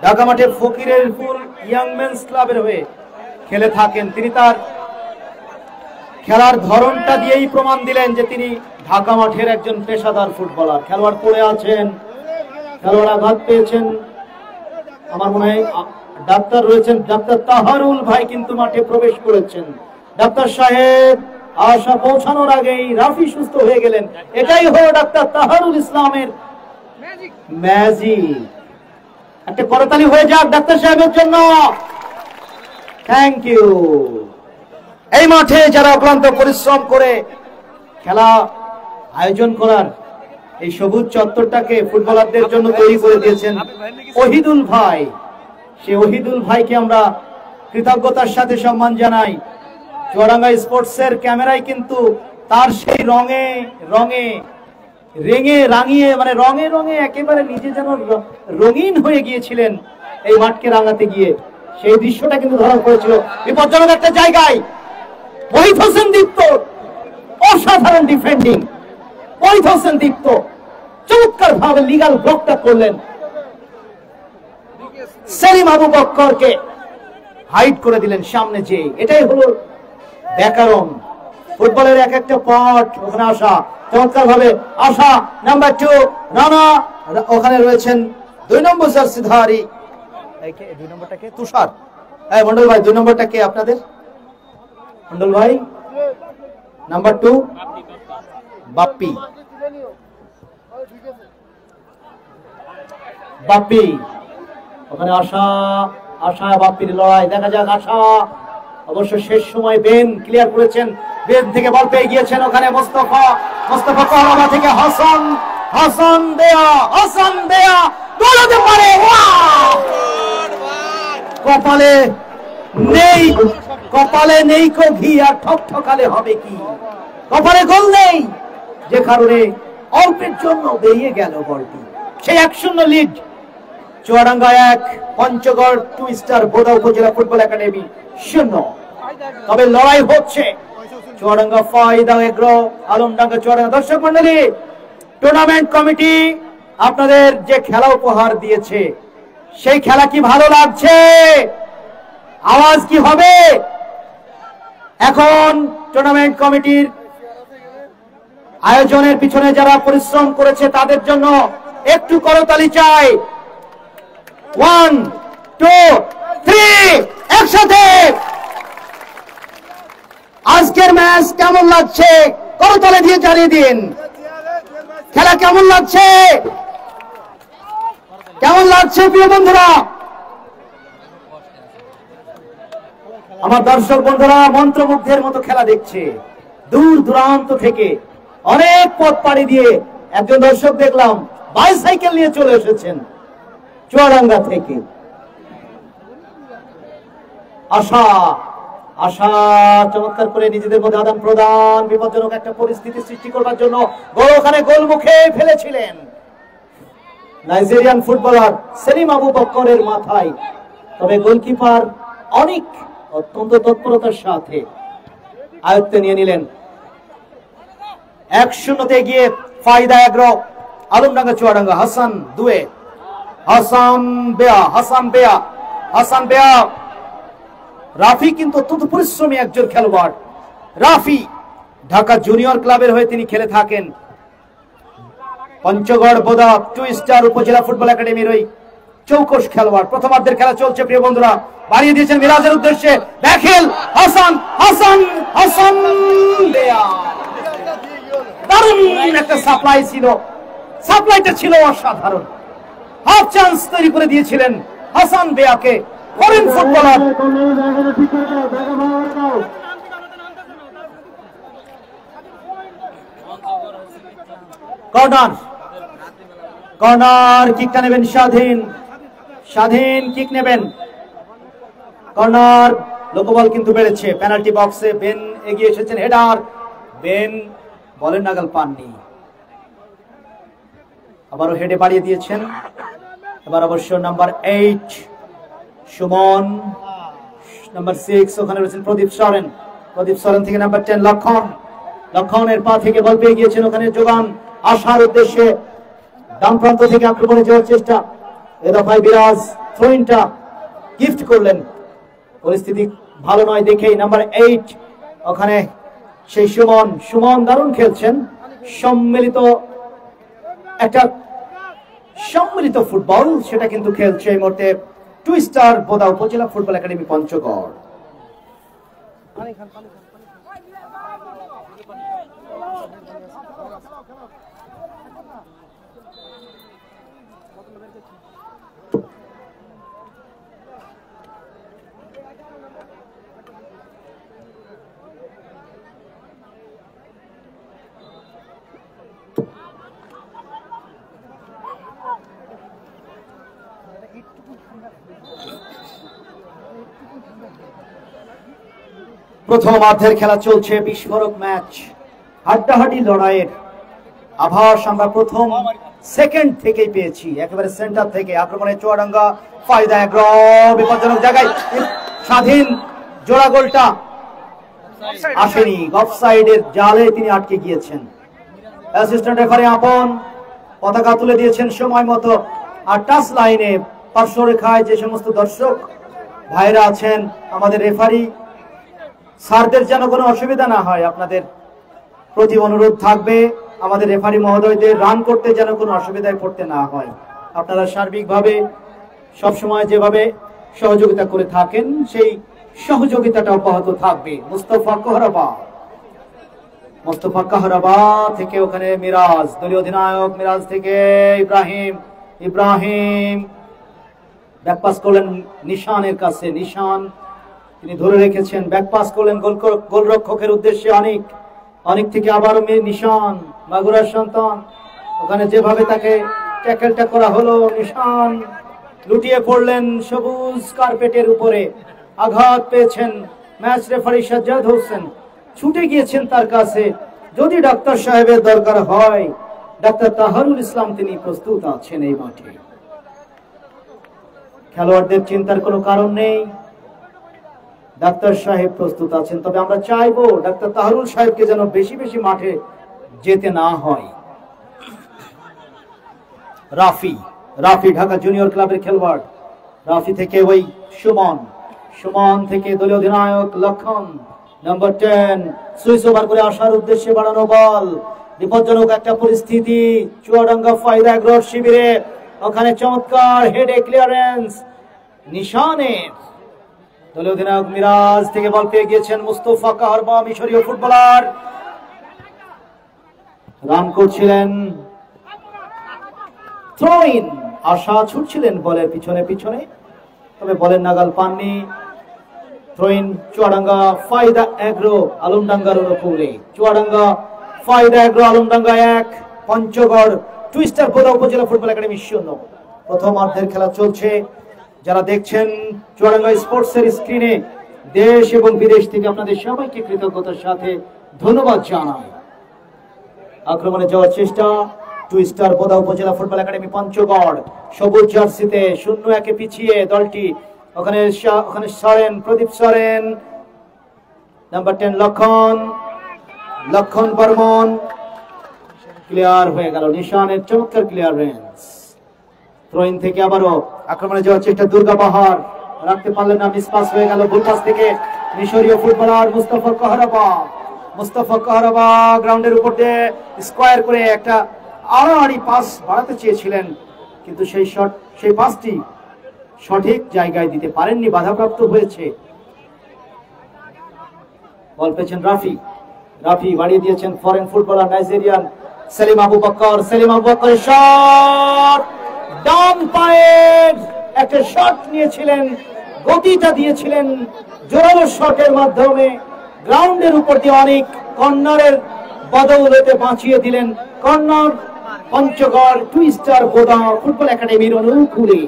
S1: ঢাকা মাঠে ফকিরের ফুল ইয়াং মেন্স ক্লাবের হয়ে খেলে থাকেন। তিনি তার খেলার ধরনটা দিয়েই প্রমাণ দিলেন যে তিনি ঢাকা মাঠের একজন পেশাদার ফুটবলার। খেলোয়াড় পড়ে আছেন, খেলোয়াড় আঘাত পেয়েছেন। আমার মনে হয় ডাক্তার রয়েছেন, ডাক্তার তাহারুল ভাই কিন্তু মাঠে প্রবেশ করেছেন। ডাক্তার সাহেব আশা পৌঁছানোর আগেই রাফি সুস্থ হয়ে গেলেন। এটাই হলো ডাক্তার তাহারুল ইসলামের ম্যাজিক। একটা করতালি হয়ে যাক ডাক্তার সাহেবের জন্য। Thank you. এই মাঠে যারা অক্লান্ত পরিশ্রম করে খেলা আয়োজন করার এই সবুজ চত্বরটাকে ফুটবলারদের জন্য তৈরি করে দিয়েছেন ওহিদুল ভাই, সেই ওহিদুল ভাইকে আমরা কৃতজ্ঞতার সাথে সম্মান জানাই। চুয়াডাঙ্গা স্পোর্টসের ক্যামেরায় কিন্তু তার সেই রঙে রাঙিয়ে মানে রঙে একেবারে নিজে যেন রঙিন হয়ে গিয়েছিলেন এই মাঠকে রাঙাতে গিয়ে, সেই দৃশ্যটা কিন্তু ধরা পড়েছিল। বিপজ্জনক একটা জায়গায় ওহিদ হোসেন দীপ্ত, অসাধারণ ডিফেন্ডিং। ওহিদ হোসেন দীপ্ত চমৎকার ভাবে লিগাল ব্লকটা করলেন, সেলিম আবু বক্করকে হাইড করে দিলেন সামনে। যে এটাই হলো ব্যাকরণ ফুটবলের এক একটা পার্ট। ওখানে আসা চমৎকার ভাবে আসা নাম্বার 2 রানা, ওখানে রয়েছেন 2 নম্বর জার্সিধারী। 2 নম্বরটা কে? তুষার। হ্যাঁ মন্ডল ভাই, 2 নম্বরটা কে আপনাদের? মন্ডল ভাই। নাম্বার 2 বাপ্পি। বাপ্পি ওখানে আশা বাপ্পির লড়াই দেখা যাক। আশা অবশ্য শেষ সময় বেন ক্লিয়ার করেছেন, বেন থেকে বল পেয়ে গিয়েছেন ওখানে মোস্তফা কহরাবা থেকে হাসান দেয়া দৌড়াতে পারে। কপালে নেই কো ঘি আর ঠকঠকালে হবে কি। কপালে গোল নেই, যে কারণে অল্পের জন্য বেরিয়ে গেল বলটি। সেই 1-0 লিড চুয়াডাঙ্গা 1, পঞ্চগড় 2 স্টার বোদা উপজেলা ফুটবল একাডেমি 0। তবে লড়াই হচ্ছে চুয়াডাঙ্গা ফায়দা এগ্রো আলমডাঙ্গা চুয়াডাঙ্গা। দর্শক মন্ডলী, টুর্নামেন্ট কমিটি আপনাদের যে খেলা উপহার দিয়েছে সেই খেলা কি ভালো লাগছে? আওয়াজ কি হবে? এখন টুর্নামেন্ট কমিটির আয়োজনের পিছনে যারা পরিশ্রম করেছে তাদের জন্য একটু করতালি চাই। 1 2 3 একসাথে। আজকের ম্যাচ কেমন লাগছে করতালি দিয়ে জানিয়ে দিন। খেলা কেমন লাগছে? কেমন লাগছে প্রিয় বন্ধুরা? আমার দর্শক বন্ধুরা মন্ত্রমুগ্ধের মতো খেলা দেখছে। দূর দূরান্ত থেকে অনেক পথ পাড়ি দিয়ে একজন দর্শক দেখলাম বাইসাইকেল নিয়ে চলে এসেছেন চুয়াডাঙ্গা থেকে। আশা চমৎকার করে নিজেদের মধ্যে আদান প্রদান, বিপজ্জনক একটা পরিস্থিতি সৃষ্টি করবার জন্য ওখানে গোল মুখে ফেলেছিলেন নাইজেরিয়ান ফুটবলার সেলিম আবু বক্করের মাথায়। তবে গোলকিপার অত্যন্ত তৎপরতার সাথে আয়ত্তে নিয়ে নিলেন। 1-0 গিয়ে ফায়দা এগ্রো আলমডাঙ্গা চুয়াডাঙ্গা। হাসান বেয়া। রাফি কিন্তু অত্যন্ত পরিশ্রমী একজন খেলোয়াড়। রাফি ঢাকা জুনিয়র ক্লাবের হয়ে তিনি খেলে থাকেন। পঞ্চগড় বোদা 2 স্টার উপজেলা ফুটবল একাডেমির ওই চৌকস খেলোয়াড়। প্রথমার্ধের খেলা চলছে প্রিয় বন্ধুরা। বাড়িয়ে দিয়েছেন মিরাজের উদ্দেশ্যে। দেখেন হাসান বেয়া। দারুণ একটা সাপ্লাই ছিল, সাপ্লাইটা ছিল অসাধারণ। হাফ চান্স তৈরি করে দিয়েছিলেন হাসান বেয়াকে, ফরেন ফুটবলার। কর্নার কিকটা নেবেন স্বাধীন কিক নেবেন। কর্নার লোকবল কিন্তু বেড়েছে পেনাল্টি বক্সে। বেন এগিয়ে এসেছেন, হেডার। বেন বলের নাগাল পাননি, আবারও হেডে বাড়িয়ে দিয়েছেন। এবার অবশ্য নাম্বার 8 সুমন, নাম্বার 6 ওখানে রয়েছেন প্রদীপ সরেন থেকে নাম্বার 10 লক্ষণের পা থেকে বল পেয়ে গিয়েছেন। ওখানে যোগান আসার উদ্দেশ্যে ডান প্রান্ত থেকে আক্রমণে যাওয়ার চেষ্টা। এ দফায় বিরাজ থ্রোইনটা গিফট করলেন, পরিস্থিতি ভালো নয় দেখেই নাম্বার 8 ওখানে সেই সুমন দারুণ খেলছেন। সম্মিলিত ফুটবল সেটা কিন্তু খেলছে এই মুহূর্তে টুইস্টার বোদা উপজেলা ফুটবল একাডেমি পঞ্চগড়। প্রথমার্ধের খেলা চলছে, বিস্ফোরক ম্যাচ, হাড্ডাহাড্ডি লড়াইয়ের আভাস আমরা প্রথম সেকেন্ড থেকেই পেয়েছি। একেবারে সেন্টার থেকে আক্রমণে চুয়াডাঙ্গা, ফায়দা এগ্রো বিপজ্জনক জায়গায়, স্বাধীন জোড়া গোলটা আসেনি, অফসাইডের জালে তিনি আটকে গিয়েছেন। অ্যাসিস্ট্যান্ট রেফারি আপন পতাকা তুলে দিয়েছেন সময় মতো। আর টাচ লাইনে পার্শ্বরেখায় যে সমস্ত দর্শক ভাইরা আছেন, আমাদের রেফারি স্যারদের যেন কোনো অসুবিধা না হয়, আপনাদের প্রতি অনুরোধ থাকবে আমাদের রেফারি মহোদয়দের রান করতে যেন কোনো অসুবিধায় পড়তে না হয়। আপনারা সার্বিকভাবে সবসময় যেভাবে সহযোগিতা করে থাকেন সেই সহযোগিতাটা অব্যাহত থাকবে। মুস্তফা কাহরাবা থেকে ওখানে মিরাজ, দলীয় অধিনায়ক মিরাজ থেকে ইব্রাহিম ব্যাকপাস করলেন নিশানের কাছে, নিশান তিনি ধরে রেখেছেন, ব্যাকপাস করলেন গোলরক্ষকের উদ্দেশ্যে অনেক থেকে আবারও নিশান, মাগুরার সন্তান, ওখানে যেভাবে তাকে ট্যাকেলটা করা হলো, নিশান লুটিয়ে পড়লেন সবুজ কার্পেটের উপরে, আঘাত পেয়েছেন। ম্যাচ রেফারি সাজ্জাদ হোসেন ছুটে গিয়েছেন তার কাছে, যদি ডাক্তার সাহেবের দরকার হয় ডাক্তার তাহারুল ইসলাম তিনি প্রস্তুত আছেন এই মাঠে। খেলোয়াড়দের চিন্তার কোনো কারণ নেই, ডাক্তার সাহেব প্রস্তুত আছেন। তবে আমরা চাইবো ডাক্তার তাহারুল সাহেবকে যেন বেশি বেশি মাঠে যেতে না হয়। রাফি ঢাকা জুনিয়র ক্লাবের খেলোয়াড়, রাফি থেকে ওই সুমন থেকে দলীয় অধিনায়ক লক্ষণ, নাম্বার 10 সুইচ ওভার করে আসার উদ্দেশ্যে বাড়ানো বল, বিপজ্জনক একটা পরিস্থিতি চুয়াডাঙ্গা ফায়দা এগ্রোর শিবিরে, ওখানে চমৎকার হেডে ক্লিয়ারেন্স নিশানের, দলীয় অধিনায়ক মিরাজ থেকে বল পেয়ে গিয়েছেন মুস্তফা কাহরবা, মিশরীয় ফুটবলার রান করছিলেন, থ্রোইন আশা ছুটছিলেন বলের পিছনে, তবে বলের নাগাল পাননি। থ্রোইন চুয়াডাঙ্গা ফায়দা এগ্রো আলমডাঙ্গার উপরে, চুয়াডাঙ্গা ফায়দা এগ্রো আলমডাঙ্গা 1, পঞ্চগড় টুইস্টার বোদা উপজেলা ফুটবল একাডেমি 0। প্রথমার্ধের খেলা চলছে। যারা দেখছেন চুয়াডাঙ্গা স্পোর্টসের স্ক্রিনে, দেশ এবং বিদেশ থেকে আপনাদের সবাইকে কৃতজ্ঞতার সাথে ধন্যবাদ জানাই। আক্রমণে যাওয়ার চেষ্টা টুইস্টার বোদা উপজেলা ফুটবল একাডেমি পঞ্চগড়, সবুজ জার্সিতে 0-1 পিছিয়ে দলটি, ওখানে প্রদীপ সরেন, নাম্বার 10 লক্ষণ বর্মন, ক্লিয়ার হয়ে গেল, নিশানের চমৎকার ক্লিয়ারেন্স। থ্রোইন থেকে আবারও আক্রমণে যাওয়ার চেষ্টা, দুর্গা বাহার রাখতে পারলেন না, মিসপাস হয়ে গেল, ভুল পাস থেকে মিশরীয় ফুটবলার মুস্তফা কাহরাবা গ্রাউন্ডের উপর দিয়ে স্কোয়ার করে একটা আড়াআড়ি পাস বাড়াতে চেয়েছিলেন, কিন্তু সেই পাসটি সঠিক জায়গায় দিতে পারেননি, বাধাপ্রাপ্ত হয়েছে। বল পেয়েছেন রাফি বাড়িয়ে দিয়েছেন foreign footballer Nigerian Selim Abu Bakar, shot, ডান পায়ের একটা শট নিয়েছিলেন, গতিটা দিয়েছিলেন জোরালো শটের মাধ্যমে, গ্রাউন্ডের উপর দিয়ে অনেক কর্নারের বদৌলতে বাঁচিয়ে দিলেন corner Panchagarh twister Boda football একাডেমির অনুকূলে।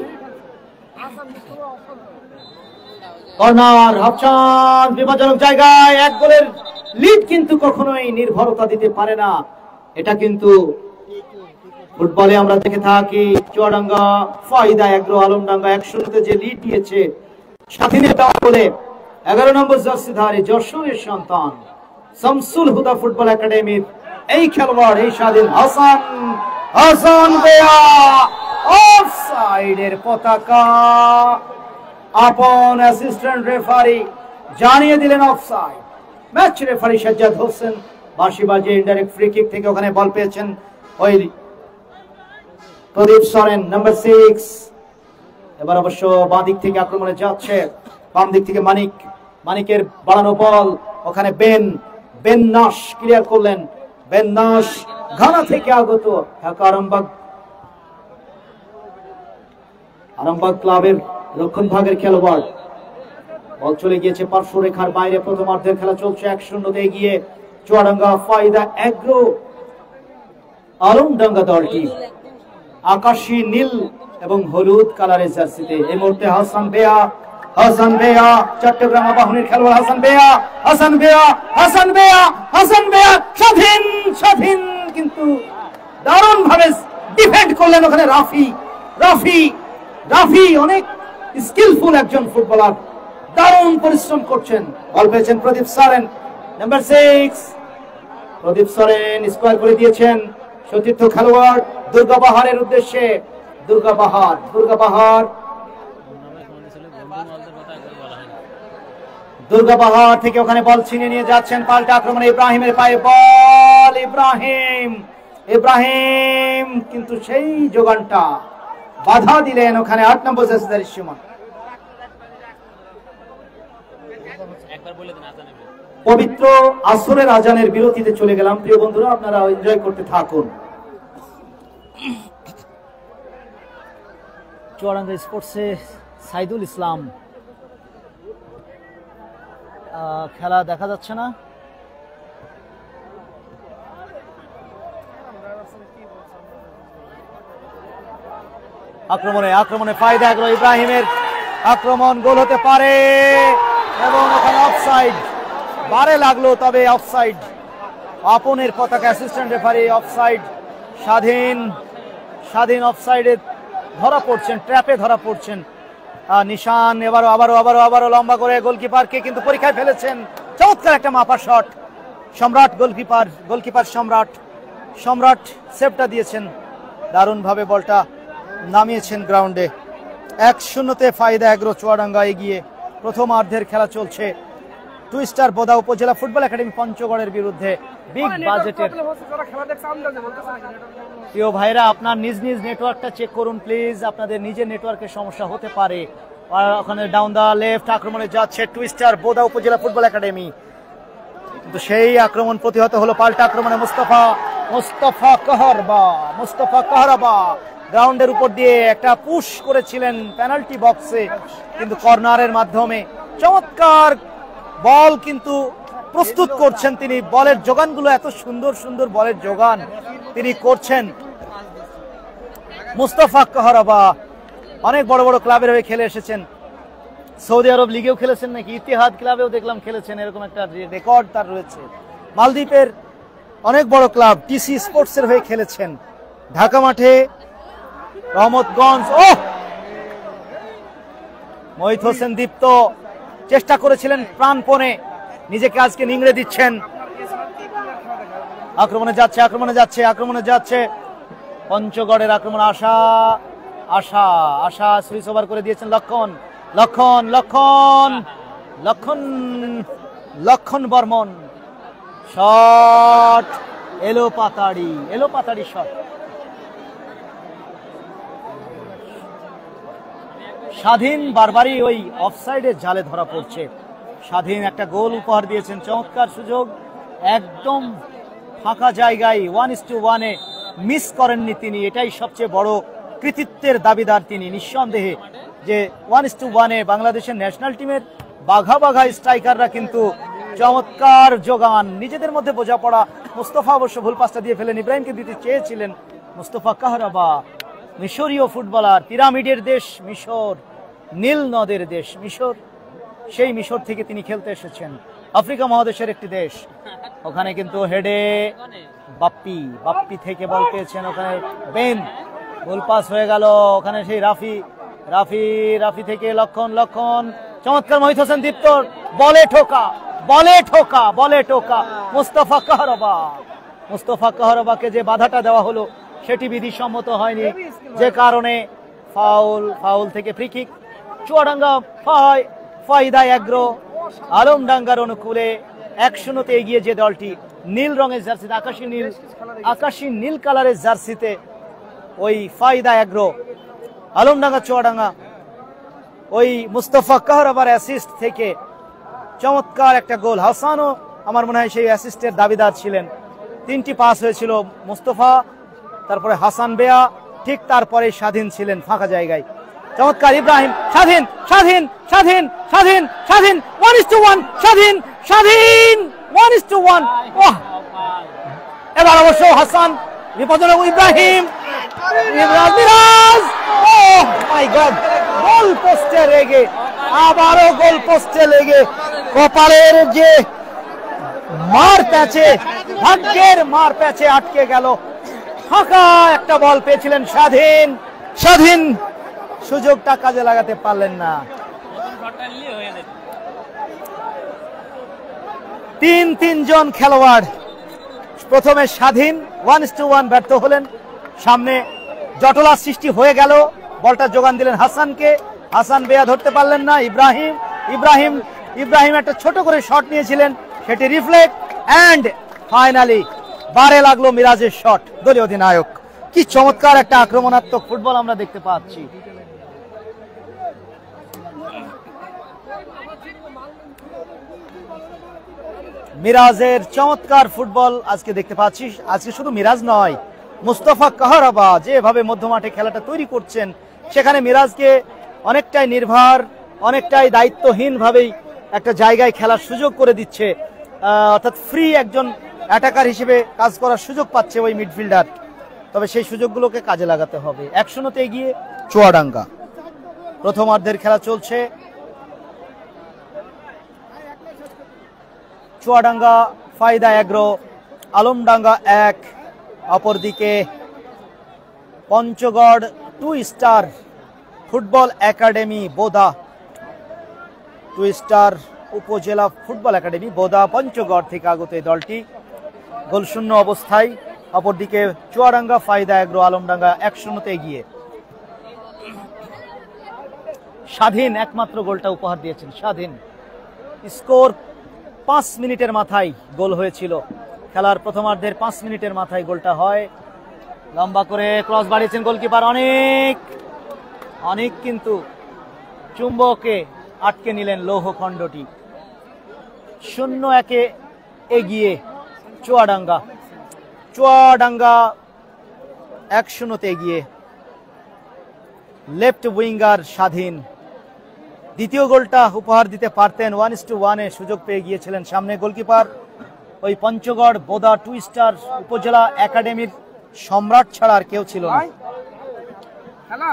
S1: কর্নার হাফচান বিপজ্জনক জায়গায়, 1 গোলের লিড কিন্তু কখনোই নির্ভরতা দিতে পারে না, এটা কিন্তু ফুটবলে আমরা দেখে থাকি। চুয়াডাঙ্গা ফায়দা এগ্রো আলমডাঙ্গা 1-0 যে লিড দিয়েছে, স্বাধীনতা বলে 11 নম্বর জার্সিধারী যশোরের সন্তান শামসুল হুদা ফুটবল একাডেমির এই খেলোয়াড়, এই স্বাধীন হাসান, হাসান বেয়া অফসাইডের পতাকা আপন অ্যাসিস্ট্যান্ট রেফারি জানিয়ে দিলেন offside. Match referee Sajjad Hossain বাঁশি বাজিয়ে ইনডাইরেক্ট ফ্রি কিক থেকে ওখানে বল পেয়েছেন ওই প্রদীপ সরেন, নাম্বার 6। এবার অবশ্য বাঁ দিক থেকে আক্রমণে যাচ্ছে, বাম দিক থেকে মানিক, মানিকের বাড়ানো বল ওখানে বেন নাশ ক্লিয়ার করলেন। বেন নাশ ঘানা থেকে আগত ঢাকা আরামবাগ ক্লাবের রক্ষণ ভাগের খেলোয়াড়। বল চলে গিয়েছে পার্শ্বরেখার বাইরে। প্রথমার্ধের খেলা চলছে 1-0 এগিয়ে চুয়াডাঙ্গা ফায়দা এগ্রো আলমডাঙ্গা দলটি আকাশী নীল এবং হলুদ কালারের জার্সিতে। এই মুহূর্তে হাসান বেয়া চট্টগ্রাম আবাহনীর খেলোয়াড় হাসান বেয়া স্বাধীন কিন্তু দারুণ ভাবে ডিফেন্ড করলেন ওখানে রাফি অনেক স্কিলফুল একজন ফুটবলার, দারুণ পরিশ্রম করছেন। বল পেয়েছেন প্রদীপ সরেন, নাম্বার 6। প্রদীপ সরেন স্কোয়ার করে দিয়েছেন সতীর্থ খেলোয়াড় দুর্গাবাহারের উদ্দেশ্যে। দুর্গাবাহার থেকে ওখানে বল ছিনিয়ে নিয়ে যাচ্ছেন, পাল্টা আক্রমণে ইব্রাহিমের পায়ে বল। ইব্রাহিম কিন্তু সেই যোগানটা বাধা দিলেন ওখানে 8 নম্বর জার্সিধারী সুমন। পবিত্র আসরের আজানের বিরতিতে চলে গেলাম। প্রিয় বন্ধুরা, আপনারা এনজয় করতে থাকুন।
S3: চুয়াডাঙ্গা স্পোর্টসে সাইদুল ইসলাম, খেলা দেখা যাচ্ছে না। আক্রমণে ফায়দা এগ্রো ইব্রাহিমের আক্রমণ, গোল হতে পারে এবং ওখানে অফসাইড। বারে লাগলো তবে অফসাইড। আপনের পতাকা অ্যাসিস্ট্যান্ট রেফারি অফসাইড। স্বাধীন অফসাইডে ধরা পড়ছেন, ট্র্যাপে ধরা পড়ছেন নিশান। আবারও লম্বা করে গোলকিপারকে কিন্তু পরীক্ষায় ফেলেছেন। চমৎকার একটা মাপা শট। সম্রাট গোলকিপার সম্রাট সেভটা দিয়েছেন, দারুণ ভাবে বলটা নামিয়েছেন গ্রাউন্ডে। 1-0 ফায়দা এগ্রো চুয়াডাঙ্গা এগিয়ে। প্রথমার্ধের খেলা চলছে টুইস্টার বোদা উপজেলা ফুটবল একাডেমি পঞ্চগড়ের বিরুদ্ধে। বিগ বাজেটের প্রিয় ভাইরা, আপনার নিজ নেটওয়ার্কটা চেক করুন প্লিজ, আপনাদের নিজের নেটওয়ার্কের সমস্যা হতে পারে। ওখানে ডাউন দা লেফট আক্রমণে যাচ্ছে টুইস্টার বোদা উপজেলা ফুটবল একাডেমি, কিন্তু সেই আক্রমণ প্রতিহত হলো পাল্টা আক্রমণে মুস্তাফা কাহারাবা গ্রাউন্ডের উপর দিয়ে একটা পুশ করেছিলেন পেনাল্টি বক্সে, কিন্তু কর্নারের মাধ্যমে চমৎকার বল কিন্তু প্রস্তুত করছেন তিনি। বলের যোগানগুলো এত সুন্দর বলের যোগান তিনি করছেন। মুস্তাফা কাহারাবা অনেক বড় ক্লাবের হয়ে খেলে এসেছেন, সৌদি আরব লিগেও খেলেছেন, নাকি ইতিহাদ ক্লাবেও দেখলাম খেলেছেন, এরকম একটা রেকর্ড তার রয়েছে। মালদ্বীপের অনেক বড় ক্লাব টিসি স্পোর্টসের হয়ে খেলেছেন। ঢাকা মাঠে রহমতগঞ্জ মহিত হোসেন দীপ্ত চেষ্টা করেছিলেন প্রাণপণে, নিজেকে আজকে নিংড়ে দিচ্ছেন। আক্রমণে যাচ্ছে পঞ্চগড়ের আক্রমণ। আশা সুইচ ওভার করে দিয়েছেন লক্ষণ বর্মন। শট এলো পাতাড়ি শট। স্বাধীন বারবারই ওই অফসাইডের জালে ধরা পড়ছে। স্বাধীন একটা গোল উপহার দিয়েছেন, চমৎকার সুযোগ, একদম ফাঁকা জায়গায় 1:1 মিস করেননি তিনি। এটাই সবচেয়ে বড় কৃতিত্বের দাবিদার তিনি নিঃসন্দেহে, যে 1:1 বাংলাদেশের ন্যাশনাল টিমের বাঘা স্ট্রাইকাররা কিন্তু চমৎকার যোগান, নিজেদের মধ্যে বোঝাপড়া। মুস্তাফা অবশ্য ভুল পাসটা দিয়ে ফেলেন, ইব্রাহিমকে দিতে চেয়েছিলেন। মুস্তাফা কাহারাবা মিশরীয় ফুটবলার, পিরামিডের দেশ মিশর, নীল নদের দেশ মিশর, সেই মিশর থেকে তিনি খেলতে এসেছেন। আফ্রিকা মহাদেশের একটি দেশ। ওখানে কিন্তু হেডে বাপ্পি থেকে বল পেয়েছেন, ওখানে বেন গোল পাস হয়ে গেল। ওখানে সেই রাফি থেকে লক্ষণ চমৎকার মহিত হোসেন দীপ্তর বলে ঠোকা মুস্তাফা কাহারাবা মুস্তফা কাহারবাকে যে বাধাটা দেওয়া হলো সেটি বিধিসম্মত হয়নি, যে কারণে ফাউল থেকে ফ্রি কিক। চুয়াডাঙ্গা ফায়দা এগ্রো আলমডাঙ্গার অনুকূলে 1-0 এগিয়ে যে দলটি নীল রঙের জার্সিতে, আকাশী নীল কালারের জার্সিতে ওই ফায়দা এগ্রো আলমডাঙ্গা চুয়াডাঙ্গা, ওই মুস্তফা কাহারবার অ্যাসিস্ট থেকে চমৎকার একটা গোল। হাসানও আমার মনে হয় সেই অ্যাসিস্টের দাবিদার ছিলেন। 3টি পাস হয়েছিল মুস্তফা, তারপরে হাসান বেয়া, ঠিক তারপরে স্বাধীন ছিলেন ফাঁকা জায়গায়। চমৎকার ইব্রাহিম, স্বাধীন স্বাধীন স্বাধীন স্বাধীন স্বাধীন 1:1 স্বাধীন স্বাধীন 1:1। ওহ, এবার অবশ্য হাসান বিপজ্জনক, ইব্রাহিম মিরাজ, ওহ মাই গড, গোল পোস্টে লেগে, আবারও গোল পোস্টে লেগে কপালের যে মার প্যাচে, ভাগ্যের মার প্যাচে আটকে গেল। ফাঁকা একটা বল পেয়েছিলেন স্বাধীন, সুযোগটা কাজে লাগাতে পারলেন না। 3 জন খেলোয়াড়, প্রথমে স্বাধীন 1:1 ব্যর্থ হলেন, সামনে জটলা সৃষ্টি হয়ে গেল, বলটা যোগান দিলেন হাসানকে, হাসান বেয়া ধরতে পারলেন না। ইব্রাহিম একটা ছোট করে শট নিয়েছিলেন, সেটি রিফ্লেক্ট, এন্ড ফাইনালি বারে লাগলো মিরাজের শট। দলীয় অধিনায়ক, কি চমৎকার একটা আক্রমণাত্মক ফুটবল আমরা দেখতে পাচ্ছি। মিরাজের চমৎকার ফুটবল আজকে দেখতে পাচ্ছি। আজকে শুধু মিরাজ নয়, মুস্তফা কাহারবা যেভাবে মধ্যমাঠে খেলাটা তৈরি করছেন, সেখানে মিরাজকে অনেকটাই নির্ভর, অনেকটাই দায়িত্বহীন ভাবেই একটা জায়গায় খেলার সুযোগ করে দিচ্ছে, অর্থাৎ ফ্রি একজন অ্যাটাকার হিসেবে কাজ করার সুযোগ পাচ্ছে ওই মিডফিল্ডার। তবে সেই সুযোগগুলোকে কাজে লাগাতে হবে। 1-0 এগিয়ে চুয়াডাঙ্গা, প্রথমার্ধের খেলা চলছে। চুয়াডাঙ্গা ফায়দা এগ্রো আলমডাঙ্গা 1, অপরদিকে Panchagarh 2 star football academy Boda, 2 star উপজেলা ফুটবল একাডেমি বোদা পঞ্চগড় থেকে আগত এই দলটি গোলশূন্য অবস্থায়। অপরদিকে চুয়াডাঙ্গা ফায়দা এগ্রো আলমডাঙ্গা 1-0 এগিয়ে। স্বাধীন একমাত্র গোলটা উপহার দিয়েছেন, স্বাধীন। স্কোর 5 মিনিটের মাথায় গোল হয়েছিল, খেলার প্রথমার্ধের 5 মিনিটের মাথায় গোলটা হয়। লম্বা করে ক্রস বাড়িয়েছেন গোলকিপার, অনেক কিন্তু চুম্বকে আটকে নিলেন লৌহ খণ্ডটি। 0-1 এগিয়ে চুয়াডাঙ্গা 1-0 এগিয়ে। লেফট উইঙ্গার স্বাধীন দ্বিতীয় গোলটা উপহার দিতে পারতেন, 1:1 সুযোগ পেয়ে গিয়েছিলেন। সামনে গোলকিপার ওই পঞ্চগড় বোদা 2 স্টার উপজেলা একাডেমির সম্রাট ছাড়া আর কেউ ছিল না।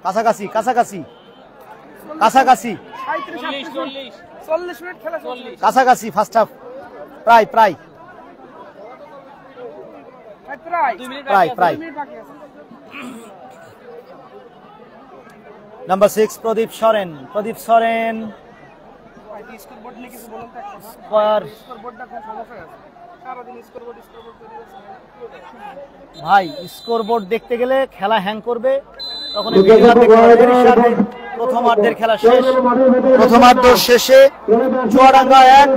S3: কাছাকাছি কাছাকাছি ফার্স্ট হাফ, প্রায় নাম্বার 6 প্রদীপ সরেন ভাই, স্কোরবোর্ড দেখতে গেলে খেলা হ্যাং করবে, তখন প্রথমার্ধের খেলা শেষ। প্রথমার্ধ শেষে চুয়াডাঙ্গা 1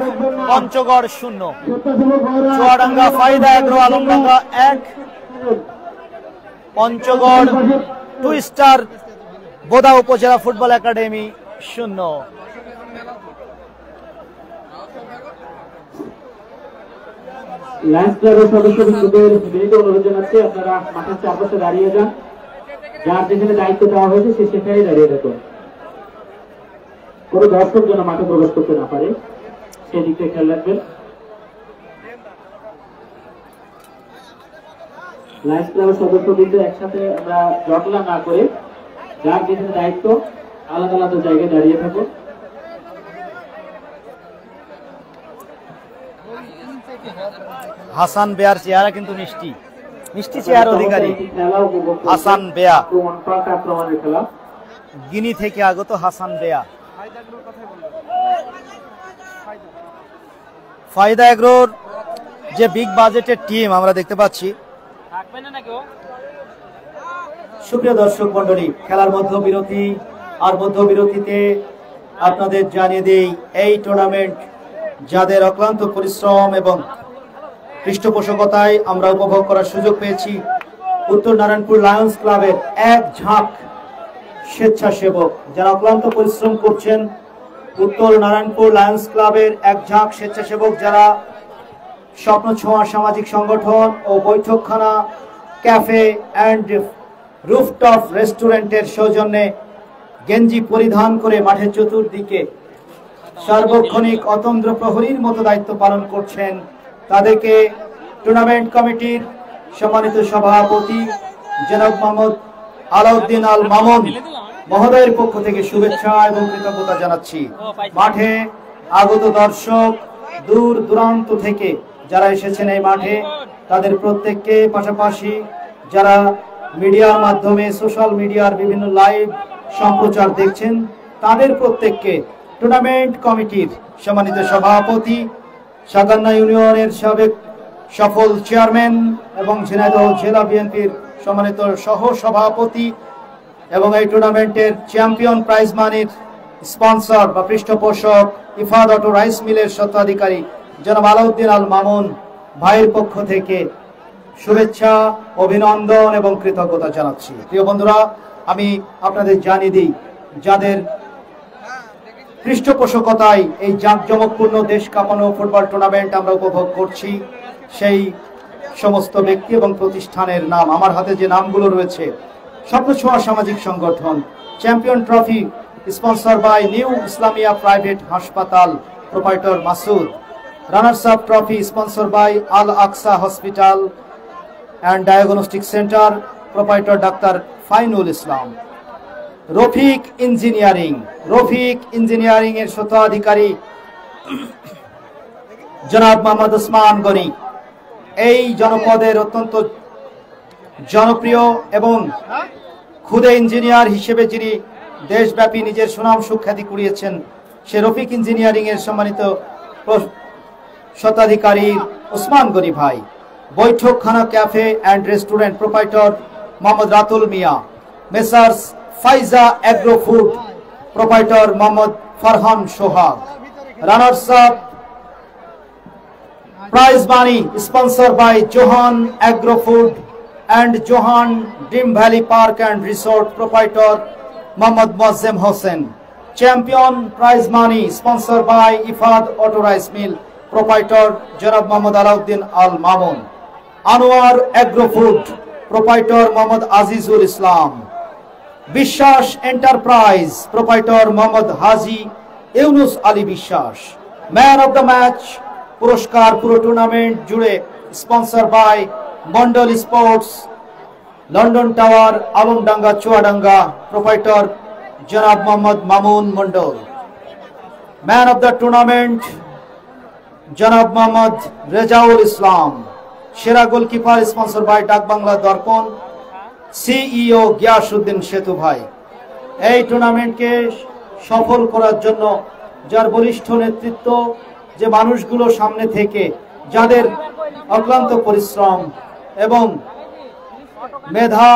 S3: পঞ্চগড় 0। চুয়াডাঙ্গা ফায়দা এগ্রো আলমডাঙ্গা 1, পঞ্চগড় 2 স্টার বোদা উপজেলা ফুটবল একাডেমি 0।
S5: লায়ন্স ক্লাবের সদস্যবৃন্দদের বিনীত অনুরোধ জানাচ্ছি, আপনারা মাঠের চারপাশে দাঁড়িয়ে যান, যার যেখানে দায়িত্ব দেওয়া হয়েছে সে সেখানেই দাঁড়িয়ে থাকুন। কোনো দর্শক যেন মাঠে প্রবেশ করতে না পারে, সেদিকে খেয়াল রাখবেন। লায়ন্স ক্লাবের সদস্যবৃন্দ একসাথে আমরা জটলা না করে যার যেখানে দায়িত্ব আলাদা আলাদা জায়গায় দাঁড়িয়ে থাকুন।
S3: হাসান বেয়ার চেহারা কিন্তু মিষ্টি চেহারা অধিকারী হাসান বেয়া, গিনি থেকে আগত হাসান বেয়া। ফায়দা এগ্রোর যে বিগ বাজেটের টিম আমরা দেখতে পাচ্ছি।
S4: থাকবে না নাকি ও?
S1: সুপ্রিয় দর্শক মন্ডলী, খেলার মধ্যবিরতি আর মধ্যবিরতিতে আপনাদের জানিয়ে দেই এই টুর্নামেন্ট যাদের অক্লান্ত পরিশ্রম এবং পৃষ্ঠপোষকতায় আমরা উপভোগ করার সুযোগ পেয়েছি, উত্তর নারায়ণপুর লায়ন্স ক্লাবের এক ঝাঁক স্বেচ্ছাসেবক যারা অক্লান্ত পরিশ্রম করছেন। উত্তর নারায়ণপুর লায়ন্স ক্লাবের এক ঝাঁক স্বেচ্ছাসেবক যারা স্বপ্ন ছোঁয়া সামাজিক সংগঠন ও বৈঠকখানা, ক্যাফে অ্যান্ড রুফটপ রেস্টুরেন্টের সৌজন্যে গেঞ্জি পরিধান করে মাঠের চতুর্দিকে সার্বক্ষণিক অতন্দ্র প্রহরীর মতো দায়িত্ব পালন করছেন। তাদেরকে টুর্নামেন্ট কমিটির সম্মানিত সভাপতি জনাব মোহাম্মদ আলাউদ্দিন আল মামুন মহোদয়ের পক্ষ থেকে শুভেচ্ছা এবং কৃতজ্ঞতা জানাচ্ছি। মাঠে আগত দর্শক দূর দূরান্ত থেকে যারা এসেছেন এই মাঠে, তাদের প্রত্যেককে, পাশাপাশি যারা মিডিয়ার মাধ্যমে সোশ্যাল মিডিয়ার বিভিন্ন লাইভ সম্প্রচার দেখছেন, তাদের প্রত্যেককে টুর্নামেন্ট কমিটির সম্মানিত সভাপতি, সাগান্না ইউনিয়নের সাবেক সফল চেয়ারম্যান এবং ঝিনাইদহ জেলা বিএনপির সম্মানিত সহ সভাপতি এবং এই টুর্নামেন্টের চ্যাম্পিয়ন প্রাইজ মানির স্পন্সর বা পৃষ্ঠপোষক ইফাদ অটো রাইস মিলের স্বত্বাধিকারী জনাব আলাউদ্দিন আল মামুন ভাইয়ের পক্ষ থেকে শুভেচ্ছা, অভিনন্দন এবং কৃতজ্ঞতা জানাচ্ছি। প্রিয় বন্ধুরা, আমি আপনাদের জানিয়ে দিই যাদের পৃষ্ঠপোষকতায় এই জাঁকজমকপূর্ণ দেশ কাঁপানো ফুটবল টুর্নামেন্ট আমরা উপভোগ করছি, সেই সমস্ত ব্যক্তি এবং প্রতিষ্ঠানের নাম আমার হাতে যে নামগুলো রয়েছে: স্বপ্ন ছোঁয়া সামাজিক সংগঠন, champion trophy sponsor by New Islamia private হাসপাতাল, proprietor Masud; runners up trophy sponsor by Al Aqsa hospital and diagnostic centre, proprietor ডাক্তার ফাইনুল ইসলাম; রফিক ইঞ্জিনিয়ারিং এর স্বত্বাধিকারী জনাব মোহাম্মদ ওসমান গনি। এই জনপদের অত্যন্ত জনপ্রিয় এবং খুদে ইঞ্জিনিয়ার হিসেবে যিনি দেশব্যাপী নিজের সুনাম সুখ্যাতি কুড়িয়েছেন, সে রফিক ইঞ্জিনিয়ারিং এর সম্মানিত স্বত্বাধিকারী ওসমান গনি ভাই; Baithakkhana cafe and restaurant, proprietor Mohammad Ratul Mia; Messrs Faiza agro Food, proprietor Mohammad Farhan Sohag; runners up prize money sponsor by Johan agro Food and Johan Dream Valley Park and Resort, proprietor Mohammad Moazzem Hossain; champion prize money sponsor by Ifad Auto Rice Mill, proprietor জনাব Mohammad Alauddin Al Mamun; Anwar Agro Food, proprietor Mohammad Azizul Islam; Biswas Enterprise, proprietor Mohammad Haji Yunus Ali Biswas; man of the match পুরস্কার পুরো tournament জুড়ে sponsor by Mondal sports, London tower, Alamdanga, Chuadanga, proprietor জনাব Mohammad Mamun Mondal; man of the tournament জনাব মোহাম্মদ রেজাউল ইসলাম; সেরা goalkeeper sponsor by ডাকবাংলা Darpan, CEO Giasuddin সেতু ভাই। এই টুর্নামেন্টকে সফল করার জন্য যার বলিষ্ঠ নেতৃত্ব, যে মানুষগুলো সামনে থেকে যাদের অক্লান্ত পরিশ্রম এবং মেধা,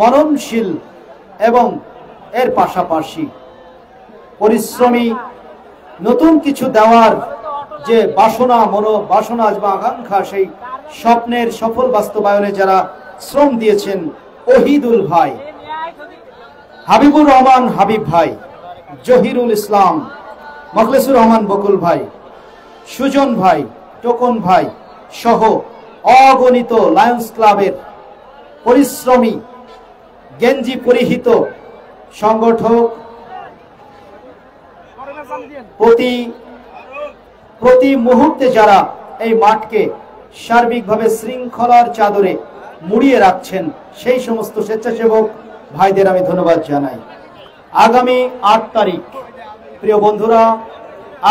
S1: মননশীল এবং এর পাশাপাশি পরিশ্রমী নতুন কিছু দেওয়ার যে বাসনা বা আকাঙ্ক্ষা, সেই স্বপ্নের সফল বাস্তবায়নে যারা শ্রম দিয়েছেন: ওহিদুল ভাই, হাবিবুর রহমান হাবিব ভাই, জহিরুল ইসলাম, মখলেসুর রহমান বকুল ভাই, সুজন ভাই, টোকন ভাই সহ অগণিত লায়ন্স ক্লাবের পরিশ্রমী গেঞ্জি পরিহিত সংগঠক, প্রতি মুহূর্তে যারা এই মাঠকে সার্বিকভাবে শৃঙ্খলার চাদরে মুড়িয়ে রাখছেন, সেই সমস্ত স্বেচ্ছাসেবক ভাইদের আমি ধন্যবাদ জানাই। আগামী 8 তারিখ, প্রিয় বন্ধুরা,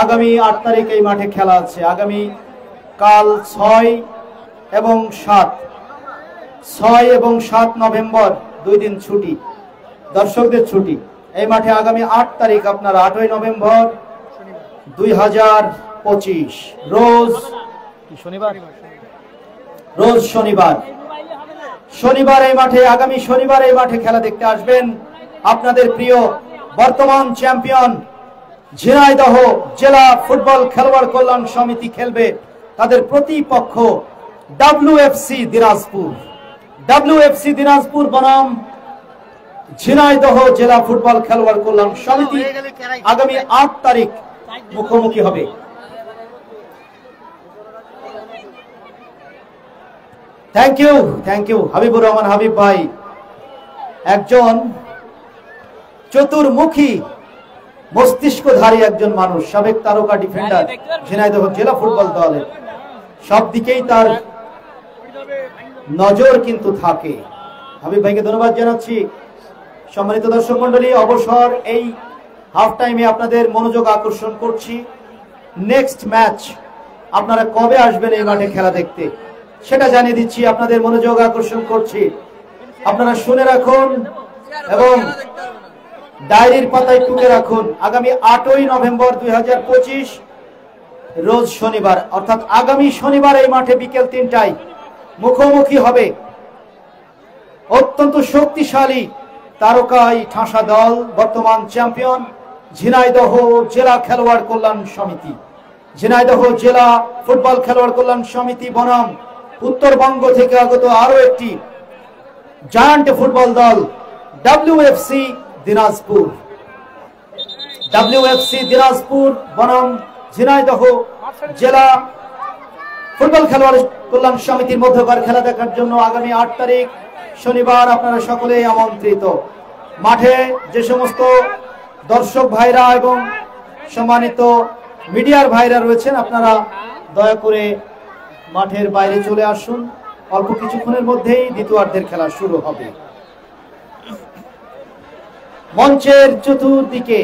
S1: আগামী 8 তারিখ এই মাঠে খেলা আছে। আগামী কাল 6 এবং 7 নভেম্বর 2 দিন ছুটি, দর্শকদের ছুটি। এই মাঠে আগামী 8 তারিখ, আপনারা 8ই নভেম্বর 2025 রোজ
S3: শনিবার,
S1: রোজ শনিবার এই মাঠে, আগামী শনিবার এই মাঠে খেলা দেখতে আসবেন আপনাদের প্রিয় বর্তমান চ্যাম্পিয়ন ঝিনাইদহ জেলা ফুটবল খেলোয়াড় কল্যাণ সমিতি খেলবে তাদের প্রতিপক্ষ WFC দিনাজপুর বনাম ঝিনাইদহ জেলা ফুটবল খেলোয়াড় কল্যাণ সমিতি আগামী 8 তারিখ মুখোমুখি হবে। থ্যাংক ইউ হাবিবুর রহমান হাবিব ভাই, একজন চতুর্মুখী মস্তিষ্কধারী একজন মানুষ, সাবেক তারকা ডিফেন্ডার ঝিনাইদহ জেলা ফুটবল দলের, সব দিকেই তার নজর কিন্তু থাকে। হাবিব ভাইকে ধন্যবাদ জানাচ্ছি। সম্মানিত দর্শক মন্ডলী, অবসর এই হাফ টাইমে আপনাদের মনোযোগ আকর্ষণ করছি। নেক্সট ম্যাচ আপনারা কবে আসবেন এই মাঠে খেলা দেখতে সেটা জানিয়ে দিচ্ছি, আপনাদের মনোযোগ আকর্ষণ করছি। আপনারা শুনে রাখুন এবং ডায়েরির পাতায় টুকে রাখুন। আগামী 8ই নভেম্বর 2025 রোজ শনিবার, অর্থাৎ আগামী শনিবার এই মাঠে বিকেল 3টায় মুখোমুখি হবে অত্যন্ত শক্তিশালী তারকাই ঠাসা দল, বর্তমান চ্যাম্পিয়ন ঝিনাইদহ জেলা খেলোয়াড় কল্যাণ সমিতি, ঝিনাইদহ জেলা ফুটবল খেলোয়াড় কল্যাণ সমিতি বনাম উত্তরবঙ্গ থেকে আগত আরো একটি জায়ান্ট ফুটবল দল WFC দিনাজপুর বনাম ঝিনাইদহ জেলা ফুটবল খেলোয়াড় কল্যাণ সমিতির মধ্যকার খেলা দেখার জন্য আগামী 8 তারিখ শনিবার আপনারা সকলেই আমন্ত্রিত। মাঠে যে সমস্ত দর্শক ভাইরা এবং সম্মানিত মিডিয়ার ভাইরা রয়েছেন, আপনারা দয়া করে মাঠের বাইরে চলে আসুন। অল্প কিছুক্ষণের মধ্যেই দ্বিতীয়ার্ধের খেলা শুরু হবে। মঞ্চের চতুর্দিকে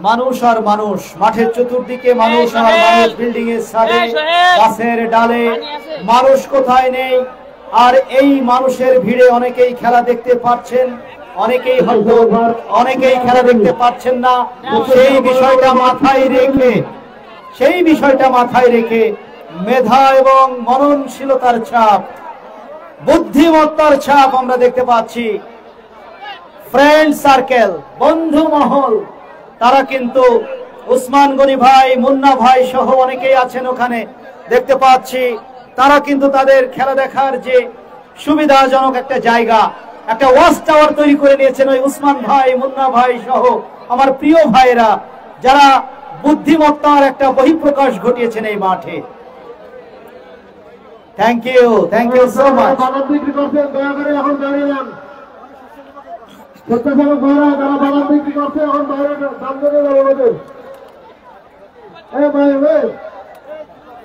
S1: মানুষ আর মানুষ, মাঠের চতুর্দিকে মানুষ আর মানুষ, বিল্ডিং এর ছাদে, গাছের ডালে, মানুষ কোথায় নেই। আর এই মানুষের ভিড়ে অনেকেই খেলা দেখতে পাচ্ছেন, অনেকেই হয়তো অনেকেই খেলা দেখতে পাচ্ছেন না। সেই বিষয়টা মাথায় রেখে মেধা এবং মননশীলতার ছাপ, বুদ্ধিমত্তার ছাপ আমরা দেখতে পাচ্ছি। ফ্রেন্ড সার্কেল, বন্ধু মহল, তারা কিন্তু উসমান গনি ভাই, মুন্না ভাই সহ অনেকেই আছেন ওখানে দেখতে পাচ্ছি। তারা কিন্তু তাদের খেলা দেখার যে সুবিধাজনক একটা জায়গা, একটা ওয়াচ টাওয়ার তৈরি করে নিয়েছেন ওই উসমান ভাই, মুন্না ভাই সহ আমার প্রিয় ভাইরা, যারা বুদ্ধিমত্তার একটা বহিঃপ্রকাশ ঘটিয়েছেন এই মাঠে। Thank you so much.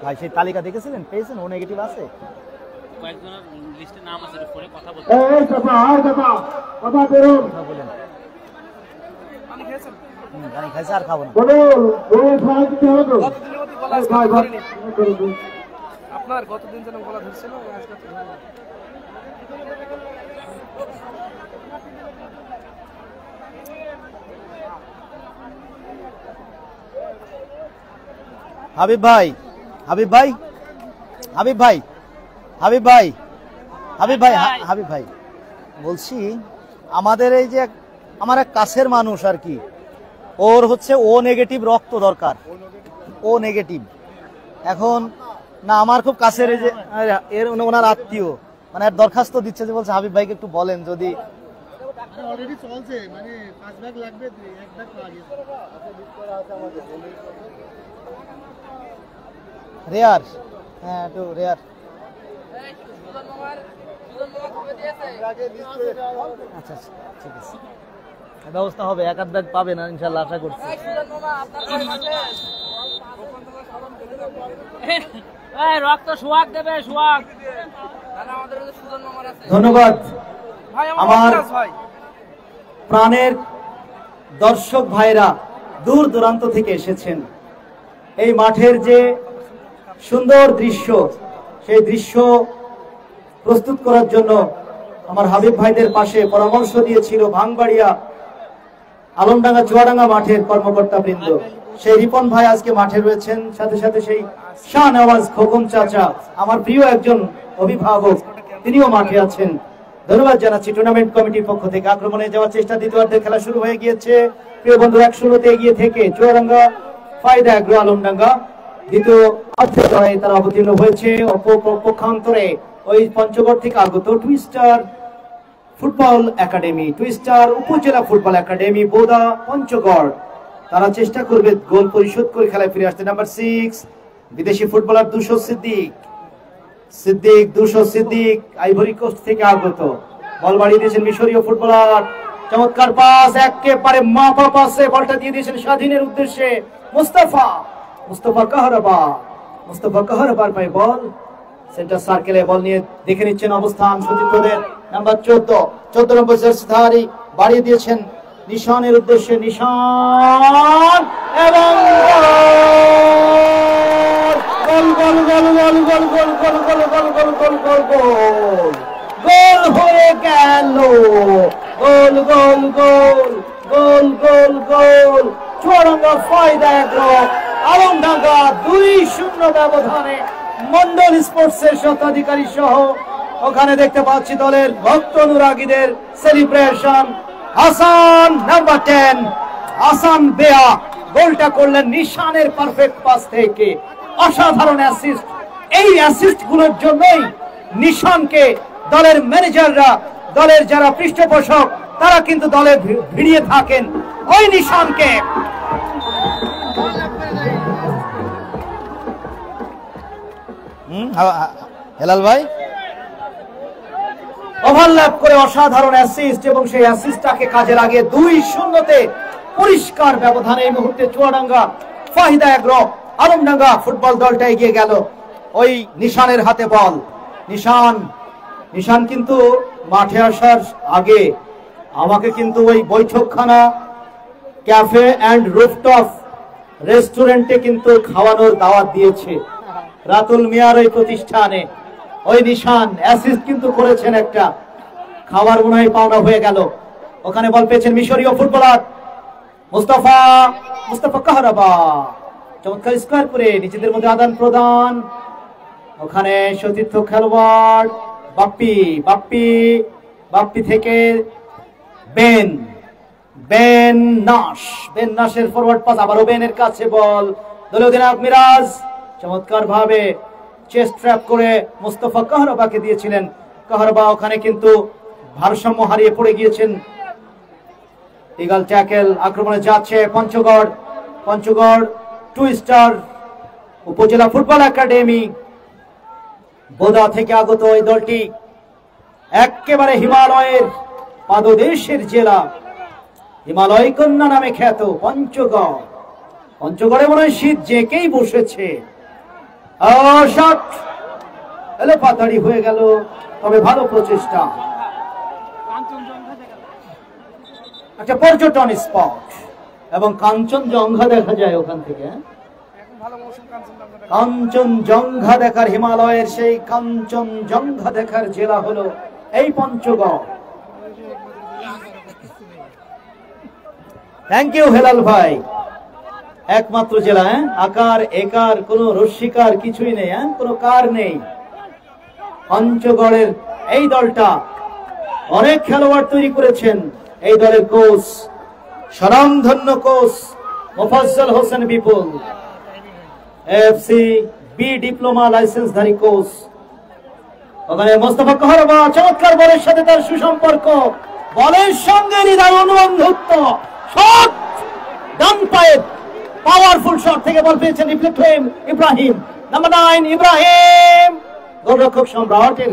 S3: ভাই সেই তালিকা দেখেছিলেন, পেয়েছেন? ও নেগেটিভ আছে,
S4: কয়েকজনের লিস্টে নাম আছে, ফোনে কথা বলতে।
S3: বলেন
S2: পানি খেয়েছেন?
S3: পানি খাইছে আর খাবো না।
S2: আপনার গতদিন যেন গলা ধরছিল, আজকে তো ধরে না।
S3: হাবিব ভাই বলছি, আমাদের এই যে আমার এক কাছের মানুষ আর কি, ওর হচ্ছে ও নেগেটিভ রক্ত দরকার, ও নেগেটিভ। এখন না আমার খুব কাছের এই যে এর ওনার আত্মীয়, মানে দরখাস্ত দিচ্ছে যে, বলছে হাবিব ভাইকে একটু বলেন যদি
S6: অলরেডি চলছে, মানে 5 ভাগ লাগবে, 1 ভাগ লাগে।
S3: রেয়ার, হ্যাঁ একটু রেয়ার। আচ্ছা ঠিক আছে, ব্যবস্থা হবে, 1-8 ব্যাগ পাবেন ইনশাল্লাহ, আশা করছি।
S4: রক্ত সোহাগ দেবে, সোহাগ।
S1: ধন্যবাদ আমার
S2: ভাই,
S1: প্রাণের দর্শক ভাইরা, দূর দূরান্ত থেকে এসেছেন। এই মাঠের যে সুন্দর দৃশ্য, সেই দৃশ্য প্রস্তুত করার জন্য আমার হাবিব ভাইদের পাশে পরামর্শ দিয়েছিল ভাঙবাড়িয়া, আলমডাঙ্গা, চুয়াডাঙ্গা মাঠের কর্মকর্তা বৃন্দ। সেই রিপন ভাই আজকে মাঠে রয়েছেন, সাথে সাথে সেই শাহনওয়াজ খোকন চাচা, আমার প্রিয় একজন অভিভাবক, তিনিও মাঠে আছেন। ধন্যবাদ জানাচ্ছি টুর্নামেন্ট কমিটির পক্ষ থেকে। আক্রমণে যাওয়ার চেষ্টা, দ্বিতীয়ার্ধের খেলা শুরু হয়ে গিয়েছে। প্রিয় বন্ধুরা, 1-0 এগিয়ে থেকে চুয়াডাঙ্গা ফায়দা এগ্রো আলমডাঙ্গা দ্বিতীয় অর্ধের লড়াই তারা অবতীর্ণ হয়েছে। পক্ষান্তরে ওই পঞ্চগড় থেকে আগত টুইস্টার ফুটবল একাডেমি, টুইস্টার উপজেলা ফুটবল একাডেমি বোদা পঞ্চগড়, তারা চেষ্টা করবে গোল পরিশোধ করে খেলায় ফিরে আসতে। নাম্বার 6 বিদেশি ফুটবলার দুশো সিদ্দিক আইভরি কোস্ট থেকে আগত। বল বাড়িয়ে দিয়েছেন মিশরীয় ফুটবলার, চমৎকার পাস, একেবারে মাপা পাসে বলটা দিয়ে দিয়েছেন স্বাধীনের উদ্দেশ্যে মুস্তাফা কাহারবার পায় বল সেন্টার সার্কেলে। বল নিয়ে দেখে নিচ্ছেন অবস্থান সতীর্থদের। নাম্বার 14 নম্বর জার্সিধারী বাড়িয়ে দিয়েছেন নিশানের উদ্দেশ্যে, নিশান এবং গোল হয়ে গেল। গোল চুয়াডাঙ্গা ফায়দা এগ্রো আলমডাঙ্গা 2-0 ব্যবধানে মন্ডল স্পোর্টসের স্বত্বাধিকারী সহ ওখানে দেখতে পাচ্ছি দলের ভক্ত অনুরাগীদের সেলিব্রেশন। হাসান নাম্বার 10 হাসান বেয়া গোলটা করলেন নিশানের পারফেক্ট পাস থেকে, অসাধারণ অ্যাসিস্ট। এই অ্যাসিস্ট গুলোর জন্যই নিশানকে দলের ম্যানেজাররা, দলের যারা পৃষ্ঠপোষক, তারা কিন্তু দলে ভিড়িয়ে থাকেন ওই নিশানকে। হেলাল ভাই ওভারল্যাপ করে অসাধারণ অ্যাসিস্ট, এবং সেই অ্যাসিস্টটাকে কাজে লাগিয়ে 2-0 পরিষ্কার ব্যবধানে এই মুহূর্তে চুয়াডাঙ্গা ফাহিদা এগ্রো আলমডাঙ্গা ফুটবল দলটা এগিয়ে গেল। ওই নিশানের হাতে বল। নিশান কিন্তু মাঠে আসার আগে আমাকে কিন্তু ওই বৈঠকখানা ক্যাফে অ্যান্ড রুফটপ রেস্টুরেন্টে কিন্তু খাওয়ানোর দাওয়াত দিয়েছে রাতুল মিয়ার ওই প্রতিষ্ঠানে। ওই নিশান অ্যাসিস্ট কিন্তু করেছেন, একটা খাবার মনে হয় পাওনা হয়ে গেল। ওখানে বল পেয়েছেন মিশরীয় ফুটবলার মুস্তাফা কাহারবা, চমৎকার স্কোয়ার করে নিজেদের মধ্যে আদান প্রদান। ওখানে সতীর্থ খেলোয়াড় বাপ্পি থেকে বেন নাশের ফরওয়ার্ড পাস, আবারও বেনের কাছে বল। দলীয় অধিনায়ক মিরাজ চমৎকার ভাবে চেস্ট ট্র্যাপ করে মুস্তাফা কাহারবাকে দিয়েছিলেন। কাহারবা ওখানে কিন্তু ভারসাম্য হারিয়ে পড়ে গিয়েছেন। ইগল ট্যাকেল, আক্রমণে যাচ্ছে পঞ্চগড় টুইস্টার উপজেলা ফুটবল একাডেমি বোদা থেকে আগত এই দলটি একেবারে হিমালয়ের পাদদেশের জেলা, হিমালয় কন্যা নামে খ্যাত পঞ্চগড়ে মনে হয় শীত জেকেই বসেছে। পাতাড়ি হয়ে গেল, তবে ভালো প্রচেষ্টা। একটা পর্যটন স্পট এবং কাঞ্চনজঙ্ঘা দেখা যায় ওখান থেকে। কাঞ্চনজঙ্ঘা দেখার, হিমালয়ের সেই কাঞ্চনজঙ্ঘা দেখার জেলা হলো এই পঞ্চগড়। থ্যাংক ইউ হেলাল ভাই। একমাত্র জেলা, আকার একার কোন রস্যিকার কিছুই নেই, কোনো কার নেই। পঞ্চগড়ের এই দলটা অনেক খেলোয়াড় তৈরি করেছেন। এই দলের কোচ, স্বনামধন্য কোচ মোফাজ্জল হোসেন বিপুল, এফসি বি ডিপ্লোমা লাইসেন্সধারী কোচ। ওখানে মোস্তফা কাহারবা চমৎকার বলের সাথে তার সুসম্পর্ক, বলের সঙ্গে হৃদয় অনুবন্ধুত্ব, শট ডান পায়ে পাওয়ারফুল শট থেকে বল পেয়েছেন রিফ্লেক্ট হয়ে ইব্রাহিম, নাম্বার 9 ইব্রাহিম গোলরক্ষক সম্রাটের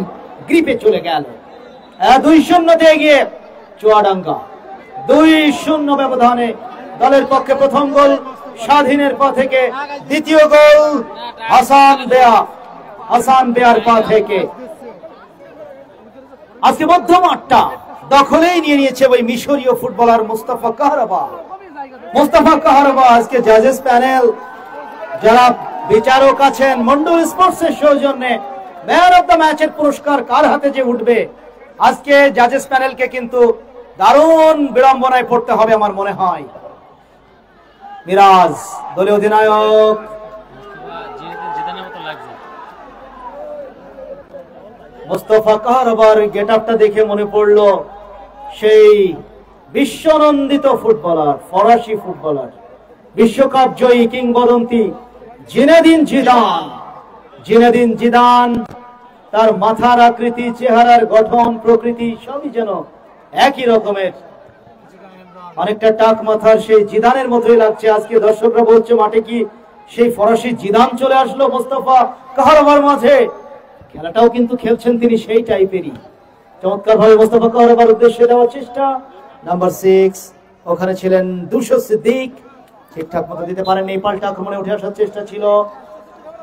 S1: গ্রিপে চলে গেল। 2-0 এগিয়ে চুয়াডাঙ্গা, 2-0 ব্যবধানে দলের পক্ষে প্রথম গোল স্বাধীনের পা থেকে, দ্বিতীয় গোল হাসান বেয়ার পা থেকে। আজকে মধ্যমাঠটা দখলেই নিয়ে নিয়েছে ওই মিশরীয় ফুটবলার মুস্তাফা কাহারবা। আজকে জাজেস প্যানেল যারা বিচারক আছেন, মন্ডল স্পোর্টসের সৌজন্যে ম্যান অফ দ্য ম্যাচের পুরস্কার কার হাতে যে উঠবে, আজকে জাজেস প্যানেলকে কিন্তু দারুণ বিড়ম্বনায় পড়তে হবে আমার মনে হয়।
S3: মিরাজ দলীয় অধিনায়ক।
S4: জিদানের মতো লাগছে।
S3: মোস্তফা কাহারবার গেট আপটা দেখে মনে পড়লো সেই বিশ্বনন্দিত ফুটবলার, ফরাসি ফুটবলার, বিশ্বকাপ জয়ী কিংবদন্তি জিনেদিন জিদান। জিনেদিন জিদান, তার মাথার আকৃতি, চেহারার গঠন, প্রকৃতি সবই যেন একই রকমের, অনেকটা টাক মাথার সেই জিদানের মতোই লাগছে। আজকে দর্শকরা বলছে মাঠে কি সেই ফরাসি জিদান চলে আসলো মোস্তফা কাহারবার মাঝে? খেলাটাও কিন্তু খেলছেন তিনি সেই টাইপেরই। চমৎকার ভাবে মোস্তফা কাহারবার উদ্দেশ্যে দেওয়ার চেষ্টা। নাম্বার 6 ওখানে ছিলেন দুশো সিদ্দিক, ঠিকঠাক মতো দিতে পারেননি। পাল্টা আক্রমণে উঠে আসার চেষ্টা ছিল,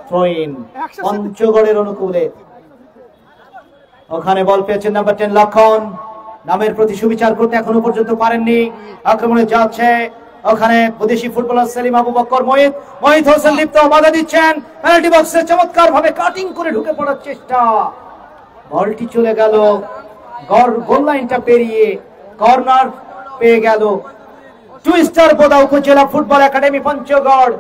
S3: থ্রোইন পঞ্চগড়ের অনুকূলে। ওখানে বল পেয়েছেন নাম্বার 10 লক্ষণ, নামের প্রতি সুবিচার করতে এখনো পর্যন্ত পারেননি। আক্রমণে যাচ্ছে ওখানে বিদেশি ফুটবলার সেলিম আবু বকর। মহিত হোসেন লিপ্ত বাধা দিচ্ছেন, পেনাল্টি বক্সে চমৎকার ভাবে কাটিং করে ঢুকে পড়ার চেষ্টা। বলটি চলে গেল গোল লাইনটা পেরিয়ে, কর্নার পেয়ে গেল টুইস্টার বোদা উপজেলা ফুটবল একাডেমি পঞ্চগড়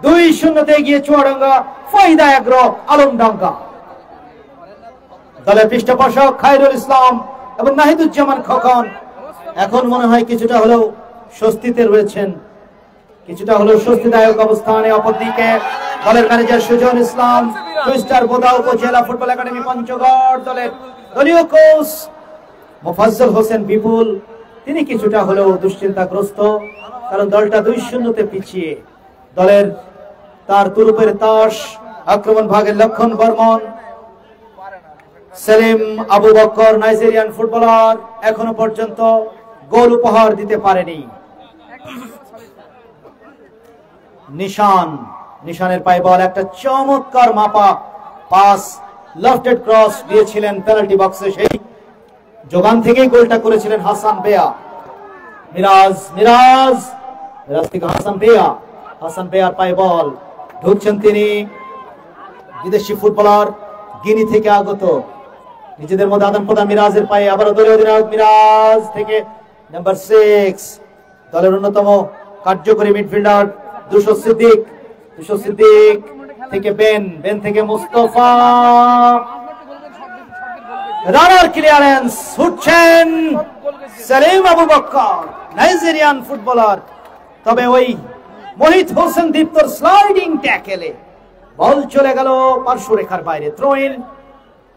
S3: 2-0 এগিয়ে চুয়াডাঙ্গা ফায়দা এগ্রো আলমডাঙ্গা। দলের পৃষ্ঠপোষক খায়রুল ইসলাম এবং নাহিদুজ্জামান খোকন এখন মনে হয় কিছুটা হলেও স্বস্তিতে রয়েছেন, কিছুটা হলেও স্বস্তিদায়ক অবস্থানে। অপরদিকে দলের ম্যানেজার সুজন ইসলাম, টুইস্টার বোদা উপজেলা ফুটবল একাডেমি পঞ্চগড় দলের দলীয় কোচ মোফাজ্জল হোসেন বিপুল, তিনি কিছুটা হলেও দুশ্চিন্তাগ্রস্ত, কারণ দলটা 2-0 পিছিয়ে। দলের তার তুরুপের তাস আক্রমণ ভাগের লক্ষণ বর্মন, সেলিম আবু বকর নাইজেরিয়ান ফুটবলার এখনো পর্যন্ত গোল উপহার দিতে পারেনি। নিশানের পায়ে বল, একটা চমৎকার মাপা পাস, লেফটেড ক্রস দিয়েছিলেন পেনাল্টি বক্সে, সেই যোগান থেকেই গোলটা করেছিলেন হাসান বেয়া। মিরাজ থেকে হাসান বেয়ার পায়ে বল, ঢুকছেন তিনি, বিদেশি ফুটবলার গিনি থেকে আগত, নিজেদের মধ্যে আদান প্রদান। মিরাজের পায়ে আবারও দলীয় অধিনায়ক মিরাজ থেকে নাম্বার 6 দলের অন্যতম কার্যকরী মিডফিল্ডার দুশো সিদ্দিক থেকে বেন থেকে মুস্তফা, রানার ক্লিয়ারেন্স, ছুটছেন সেলিম আবু বকর নাইজেরিয়ান ফুটবলার, তবে ওই মোহিত হোসেন দীপ্তর স্লাইডিং ট্যাকেলে বল চলে গেল পার্শ্বরেখার বাইরে। থ্রোইন,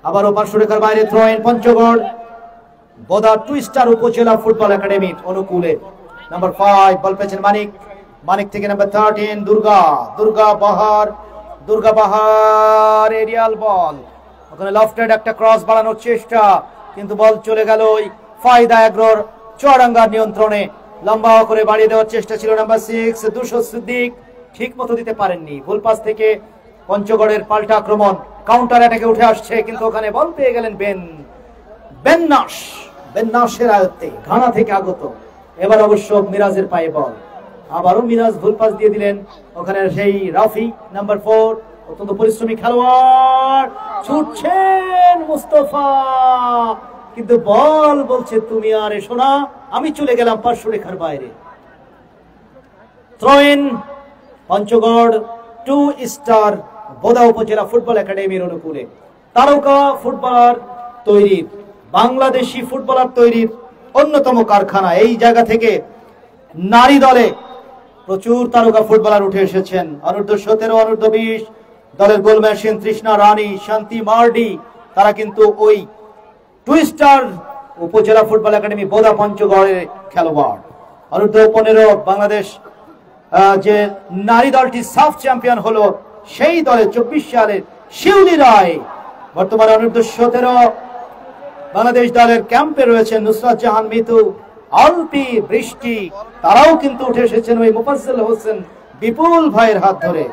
S3: আবারও পার্শ্বরেখার বাইরে থ্রোইন পঞ্চগড় বোদা টুইস্টার উপজেলা ফুটবল একাডেমির অনুকূলে। নাম্বার 5 বল পেয়েছেন মানিক থেকে নাম্বার 13 দুর্গা বাহার এরিয়াল বল, ওখানে লেফটেড একটা ক্রস বাড়ানোর চেষ্টা, কিন্তু বল চলে গেল ওই ফায়দা এগ্রোর চুয়াডাঙ্গার নিয়ন্ত্রণে। লম্বা করে বাড়িয়ে দেওয়ার চেষ্টা ছিল নাম্বার 6 দুশো সিদ্দিক, ঠিক মতো দিতে পারেননি। ভুল পাস থেকে পঞ্চগড়ের পাল্টা আক্রমণ, কাউন্টার অ্যাটাকে উঠে আসছে, কিন্তু ওখানে বল পেয়ে গেলেন বেন্নাসের আয়ত্তে, ঘানা থেকে আগত। এবার অবশ্য মিরাজের পায়ে বল, আবারও মিরাজ ভুল পাস দিয়ে দিলেন। ওখানে সেই রাফি নাম্বার 4, অত্যন্ত পরিশ্রমী খেলোয়াড়, ছুটছেন মুস্তফা, কিন্তু বল বলছে তুমি আর এসো না, আমি চলে গেলাম পার্শ্বরেখার বাইরে। থ্রোইন পঞ্চগড় 2 স্টার বোদা উপজেলা ফুটবল একাডেমির অনুকূলে। তারকা ফুটবলার তৈরির, বাংলাদেশি ফুটবলার তৈরির অন্যতম কারখানা। এই জায়গা থেকে নারী দলে প্রচুর তারকা ফুটবলার উঠে এসেছেন। অনূর্ধ্ব 17, অনূর্ধ্ব 20 দলের গোল মেশিন তৃষ্ণা রানী, শান্তি মার্ডি, তারা কিন্তু ওই টুইস্টার উপজেলা ফুটবল একাডেমি বোদা পঞ্চগড়ের খেলোয়াড়। অনূর্ধ্ব 15 বাংলাদেশ যে নারী দলটি সাফ চ্যাম্পিয়ন হলো, সেই দলে 24 সালের শিউলি রায়। বর্তমানে অনূর্ধ্ব 17 বাংলাদেশ দলের ক্যাম্পে রয়েছেন নুসরাত জাহান মিতু, আলপি বৃষ্টি, তারাও কিন্তু উঠে এসেছেন ওই মোফাজ্জল হোসেন বিপুল ভাইয়ের হাত ধরে।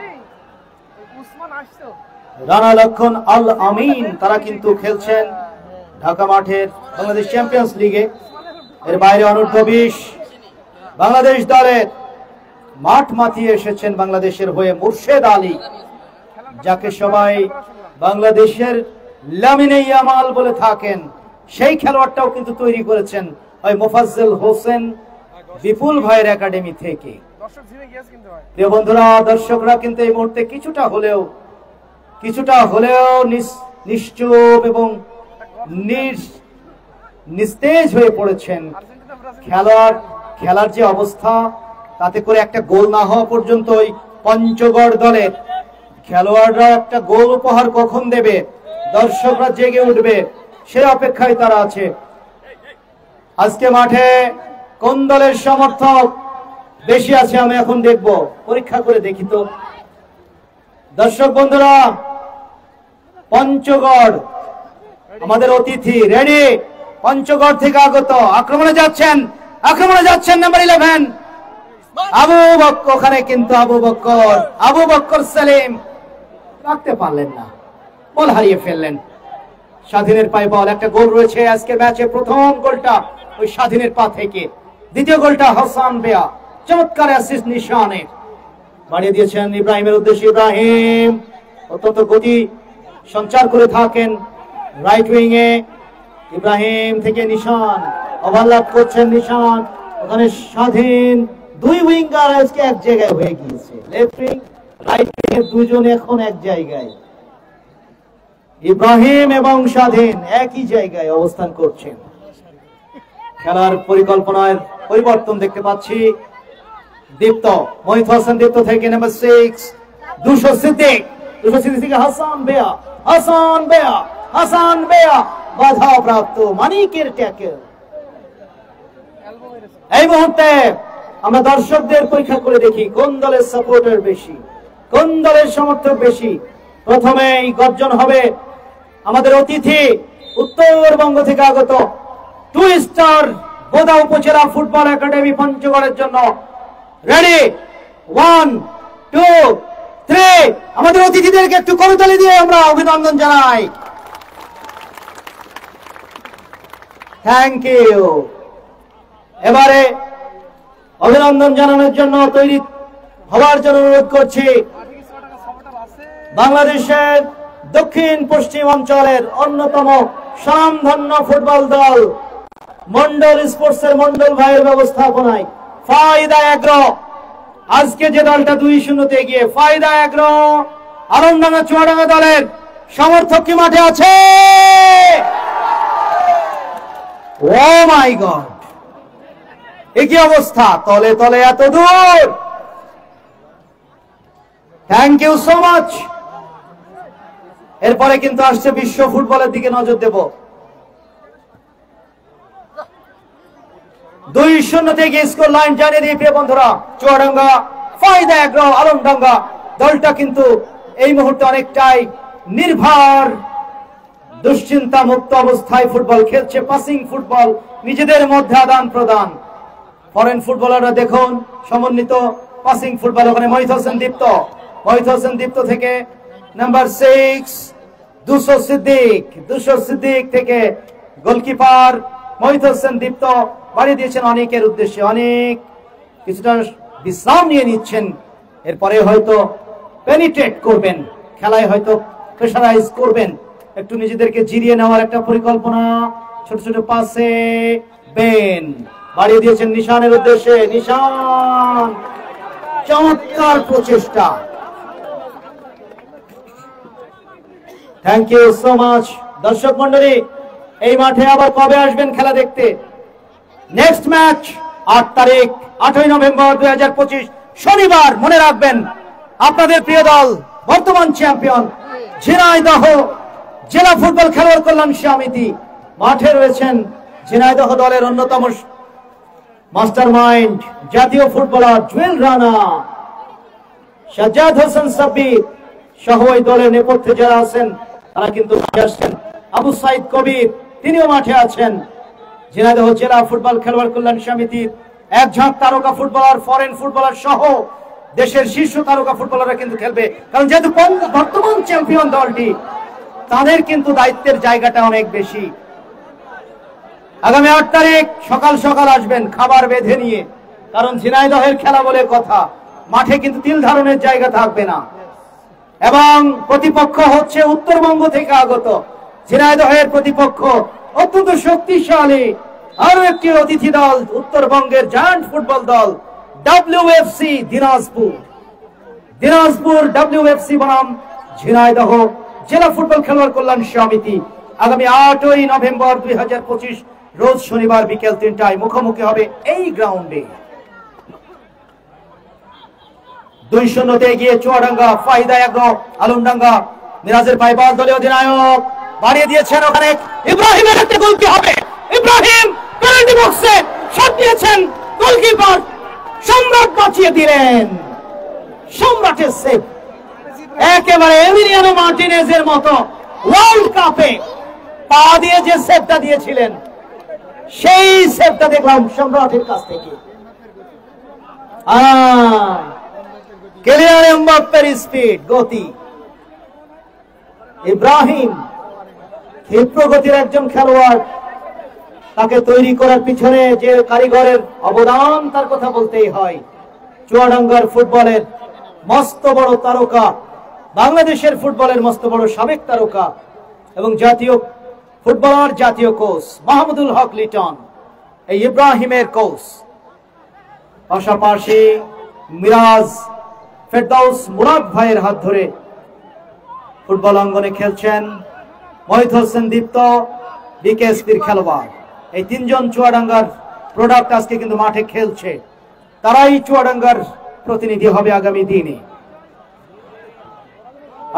S3: রানা লক্ষণ আল আমিন, তারা কিন্তু খেলছেন ঢাকা মাঠের বাংলাদেশ চ্যাম্পিয়ন্স লিগে। এর বাইরে অনূর্ধ্ব 20 বাংলাদেশ দলের মাঠ মাতিয়ে এসেছেন বাংলাদেশের হয়ে মুর্শেদ আলী, যাকে সবাই বাংলাদেশের লামিনে ইয়ামাল বলে থাকেন, সেই খেলোয়াড়টাও কিন্তু তৈরি করেছেন ওই মোফাজ্জল হোসেন বিপুল ভাইয়ের একাডেমি থেকে।
S2: দর্শক ঝিমে গিয়েছে কিন্তু ভাই।
S1: প্রিয় বন্ধুরা, দর্শকরা কিন্তু এই মুহূর্তে কিছুটা হলেও নিশ্চুপ এবং নিস্তেজ হয়ে পড়েছেন।
S2: আর্জেন্টিনা ব্রাজিল
S1: খেলার যে অবস্থা, তাতে করে একটা গোল না হওয়া পর্যন্ত ওই পঞ্চগড় দলের খেলোয়াড়রা একটা গোল উপহার কখন দেবে, দর্শকরা জেগে উঠবে, সে অপেক্ষায় তারা আছে। আজকে মাঠে কোন দলের সমর্থক বেশি আছে আমি এখন দেখব, পরীক্ষা করে দেখি তো। দর্শক বন্ধুরা, পঞ্চগড় আমাদের অতিথি রেডি, পঞ্চগড় থেকে আগত, আক্রমণে যাচ্ছেন নাম্বার 11 আবু বক্কর। ওখানে কিন্তু আবু বক্কর সেলিম রাখতে পারলেন না, বল হারিয়ে ফেললেন। স্বাধীনের পায়ে বল, একটা গোল রয়েছে আজকের ম্যাচে। প্রথম গোলটা ওই স্বাধীনের পা থেকে, দ্বিতীয় গোলটা হাসান বেয়া, চমৎকার অ্যাসিস্ট নিশানের, বাড়িয়ে দিয়েছেন ইব্রাহিমের উদ্দেশ্যে। ইব্রাহিম অত্যন্ত গতি সঞ্চার করে থাকেন রাইট উইং এ। ইব্রাহিম থেকে নিশান, ওভারল্যাপ করছেন নিশান, ওখানে স্বাধীন। দুই উইঙ্গার আজকে এক জায়গায় হয়ে গিয়েছে, লেফট উইং রাইট উইং এর দুজন এখন এক জায়গায়। ইব্রাহিম এবং স্বাধীন একই জায়গায় অবস্থান করছেন। খেলার পরিকল্পনার পরিবর্তন দেখতে পাচ্ছি। দীপ্ত, মোহিত হোসেন দীপ্ত থেকে নাম্বার 6 200 সিদ্দিক থেকে হাসান বেয়া বাধা প্রাপ্ত, মানিকের ট্যাকেল। এই মুহূর্তে আমরা দর্শকদের পরীক্ষা করে দেখি কোন দলের সাপোর্টার বেশি, কোন দলের সমর্থক বেশি। প্রথমেই গর্জন হবে আমাদের অতিথি উত্তরবঙ্গ থেকে আগত 2 স্টার বোদা উপজেলা ফুটবল একাডেমি পঞ্চগড়ের জন্য। রেডি, 1 2 3। আমাদের অতিথিদেরকে একটু করতালি দিয়ে আমরা অভিনন্দন জানাই। Thank you. এবারে অভিনন্দন জানানোর জন্য তৈরি হওয়ার জন্য অনুরোধ করছি বাংলাদেশের দক্ষিণ পশ্চিম অঞ্চলের অন্যতম স্বনামধন্য ফুটবল দল মন্ডল স্পোর্টসের মন্ডল ভাইয়ের ব্যবস্থাপনায় ফায়দা এগ্রো। আজকে যে দলটা 2-0 এগিয়ে, ফায়দা এগ্রো আলমডাঙ্গা চুয়াডাঙ্গা দলের সমর্থক কি মাঠে আছে? ও মাই গড, একই অবস্থা, তলে তলে এত দূর। Thank you so much. এরপরে কিন্তু আসছে বিশ্ব ফুটবলের দিকে নজর দেব। 2-0 থেকে স্কোর লাইন জানিয়ে দিই প্রিয় বন্ধুরা। চুয়াডাঙ্গা ফায়দা এগ্রো আলমডাঙ্গা দলটা কিন্তু এই মুহূর্তে অনেকটাই নির্ভর দুশ্চিন্তা মুক্ত অবস্থায় ফুটবল খেলছে, পাসিং ফুটবল, নিজেদের মধ্যে আদান প্রদান। ফরেন ফুটবলাররা দেখুন সমন্বিত পাসিং ফুটবল। ওখানে মোহিত হোসেন দীপ্ত থেকে নাম্বার 6 200 সিদ্দিক থেকে গোলকিপার মোহিত হোসেন দীপ্ত বাড়িয়ে দিয়েছেন অনেকের উদ্দেশ্যে। অনেক কিছুটা বিশ্রাম নিয়ে নিচ্ছেন, এরপরে হয়তো পেনিট্রেট করবেন, খেলায় হয়তো প্রেসারাইজ করবেন, একটু নিজেদেরকে জিরিয়ে নেওয়ার একটা পরিকল্পনা। ছোট ছোট পাসে বেন বাড়িয়ে দিয়েছেন নিশানের উদ্দেশ্যে। নিশান, চমৎকার প্রচেষ্টা। Thank you so much. দর্শক মন্ডলী, এই মাঠে আবার কবে আসবেন খেলা দেখতে? নেক্সট ম্যাচ 8 তারিখ 8ই নভেম্বর 2025 শনিবার। মনে রাখবেন আপনাদের প্রিয় দল বর্তমান চ্যাম্পিয়ন ঝিনাইদহ জেলা ফুটবল খেলোয়াড় কল্যাণ সমিতি মাঠে রয়েছেন। ঝিনাইদহ দলের অন্যতম মাস্টার মাইন্ড জাতীয় ফুটবলার জুয়েল রানা, সাজ্জাদ হোসেন সাব্বির সহ এই দলের নেপথ্যে যারা আছেন তারা কিন্তু মাঠে আসছেন। আবু সাইদ কবির তিনিও মাঠে আছেন। ঝিনাইদহ জেলা ফুটবল খেলোয়াড় কল্যাণ সমিতির এক ঝাঁক তারকা ফুটবলার, ফরেন ফুটবলার সহ দেশের শীর্ষ তারকা ফুটবলাররা কিন্তু খেলবে, কারণ যেহেতু বর্তমান চ্যাম্পিয়ন দলটি, তাদের কিন্তু দায়িত্বের জায়গাটা অনেক বেশি। আগামী 8 তারিখ সকাল সকাল আসবেন খাবার বেঁধে নিয়ে, কারণ ঝিনাইদহের খেলা বলে কথা, মাঠে কিন্তু তিল ধারণের জায়গা থাকবে না। এবং প্রতিপক্ষ হচ্ছে উত্তরবঙ্গ থেকে আগত। ঝিনাইদহের প্রতিপক্ষ অত্যন্ত শক্তিশালী আরো একটি অতিথি দল, উত্তরবঙ্গের জায়ান্ট ফুটবল দল WFC দিনাজপুর, দিনাজপুর WFC বনাম ঝিনাইদহ জেলা ফুটবল খেলোয়াড় কল্যাণ সমিতি আগামী 8ই নভেম্বর 2025 রোজ শনিবার বিকেল 3টায় মুখোমুখি হবে এই গ্রাউন্ডে। 2-0 এগিয়ে চুয়াডাঙ্গা, ফাহিদা এগ্রো, আলমডাঙ্গা, মিরাজের পায়ে বল, দলীয় অধিনায়ক বাড়িয়ে দিয়েছেন, ওখানে ইব্রাহিমের একটা গোল কি হবে? ইব্রাহিম পেনাল্টি বক্সে শট দিয়েছেন, গোলকিপার সম্রাট বাঁচিয়ে দিলেন। সম্রাটের সেভ, একেবারে এমিলিয়ানো মার্টিনেজের মতো ওয়ার্ল্ড কাপে পা দিয়ে যে সেভটা দিয়েছিলেন সেই সেভটা দেখলাম সম্রাটের কাছ থেকে। কিলিয়ান এমবাপ্পের স্পিড, গতি। ইব্রাহিম ক্ষিপ্র গতির একজন খেলোয়াড়, তাকে তৈরি করার পিছনে যে কারিগরের অবদান তার কথা বলতেই হয়। চুয়াডাঙ্গার ফুটবলের মস্ত বড় তারকা, বাংলাদেশের ফুটবলের মস্ত বড় সাবেক তারকা এবং জাতীয় ফুটবলার, জাতীয় কোচ মাহমুদুল হক লিটন, এই ইব্রাহিমের কোচ। পাশাপাশি মিরাজ, ফেরদৌস, মুরাদ ভাইয়ের হাত ধরে ফুটবল অঙ্গনে খেলছেন মহিত হোসেন দীপ্ত, বিকেএসপির খেলোয়াড়। এই তিনজন চুয়াডাঙ্গার প্রোডাক্ট আজকে কিন্তু মাঠে খেলছে, তারাই চুয়াডাঙ্গার প্রতিনিধি হবে আগামী দিনে।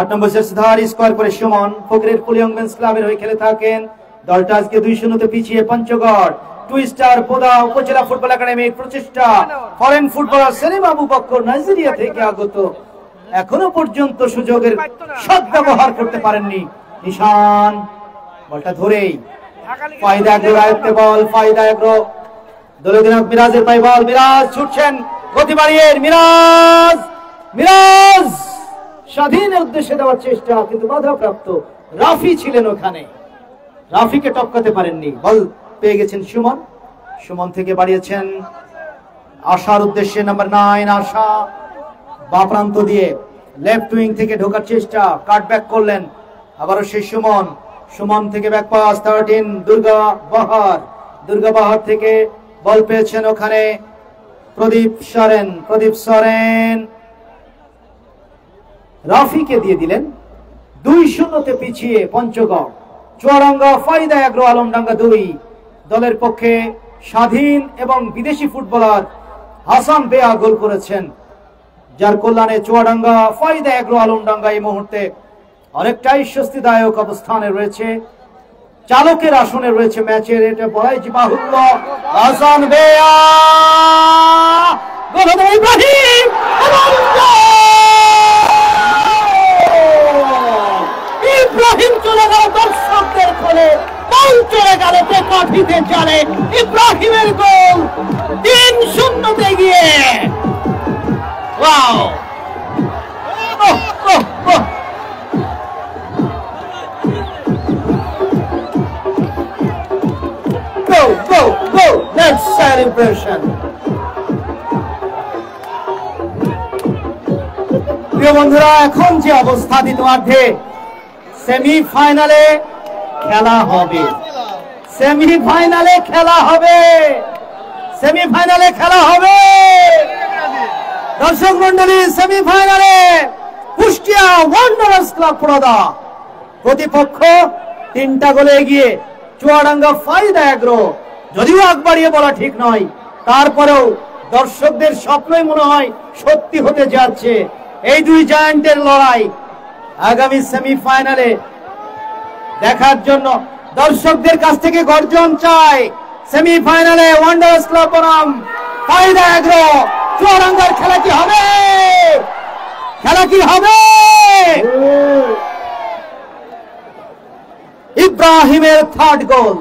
S1: 8 নম্বর শেষধার স্কোয়ার করে সুমন, ফকিরের পুলিয়ংমেন্স ক্লাবের হয়ে খেলে থাকেন। দলটা আজকে 2-0 পিছিয়ে পঞ্চগড়। টুইস্টার পোদা উপজেলা ফুটবল একাডেমির প্রচেষ্টা, foreign footballer Salim Abu Bakar Nigeria থেকে আগত, এখনো পর্যন্ত সুযোগের সদ্ব্যবহার করতে পারেননি। নিশান বলটা ধরেই ফাহিদা এগ্রোর আয়ত্তে বল, ফাহিদা এগ্রো, দলীয় অধিনায়ক মিরাজের পায়ে বল, মিরাজ ছুটছেন গতি বাড়িয়ে, মিরাজ, মিরাজ স্বাধীনের উদ্দেশ্যে দেওয়ার চেষ্টা কিন্তু বাধাপ্রাপ্ত। রাফি ছিলেন ওখানে, রাফিকে টপকাতে পারেননি। বল পেয়ে গেছেন সুমন, সুমন থেকে বাড়িয়েছেন আশার উদ্দেশ্যে, নাম্বার 9 আশা বা প্রান্ত দিয়ে লেফট উইং থেকে ঢোকার চেষ্টা, কাট ব্যাক করলেন, আবারও সেই সুমন, সুমন থেকে ব্যাক পাস 13 দুর্গা বাহার, দুর্গা বাহার থেকে বল পেয়েছেন ওখানে প্রদীপ সরেন, প্রদীপ সরেন রাফিকে দিয়ে দিলেন। 2-0 পিছিয়ে পঞ্চগড়। চুয়াডাঙ্গা, ফাহিদা এগ্রো, আলমডাঙ্গা 2। দলের পক্ষে স্বাধীন এবং বিদেশি ফুটবলার হাসান বেয়া গোল করেছেন, যার কল্যাণে চুয়াডাঙ্গা, ফাহিদা এগ্রো, আলমডাঙ্গা এই মুহূর্তে অনেকটাই স্বস্তিদায়ক অবস্থানে রয়েছে, চালকের আসনে রয়েছে ম্যাচের, এটা বলাই বাহুল্য। হাসান বেয়া, ইব্রাহিম, ইব্রাহিম চলে গেল দর্শকদের কোলে, বল চলে গেল কাঠিতে জালে, ইব্রাহিমের গোল 3-0 গিয়ে। Wow, go go go, let's celebration। প্রিয় বন্ধুরা, এখন যে অবস্থা দ্বিতীয়ার্ধে সেমিফাইনালে খেলা হবে, সেমিফাইনালে খেলা হবে, সেমিফাইনালে খেলা হবে। দর্শক মন্ডলী, সেমিফাইনালে কুষ্টিয়া ওয়ান্ডারার্স ক্লাব পুরোদা প্রতিপক্ষ 3টা গোলে এগিয়ে চুয়াডাঙ্গা, ফাহিদা এগ্রো। যদিও আগ বাড়িয়ে বলা ঠিক নয়, তারপরেও দর্শকদের স্বপ্নই মনে হয় সত্যি হতে যাচ্ছে। এই দুই জায়ান্টের লড়াই আগামী সেমিফাইনালে দেখার জন্য দর্শকদের কাছ থেকে গর্জন চাই। সেমিফাইনালে ওয়ান্ডারার্স ক্লাব বনাম ফাহিদা এগ্রো, চুয়াডাঙ্গার খেলা কি হবে? খেলা কি হবে? ইব্রাহিমের 3rd গোল,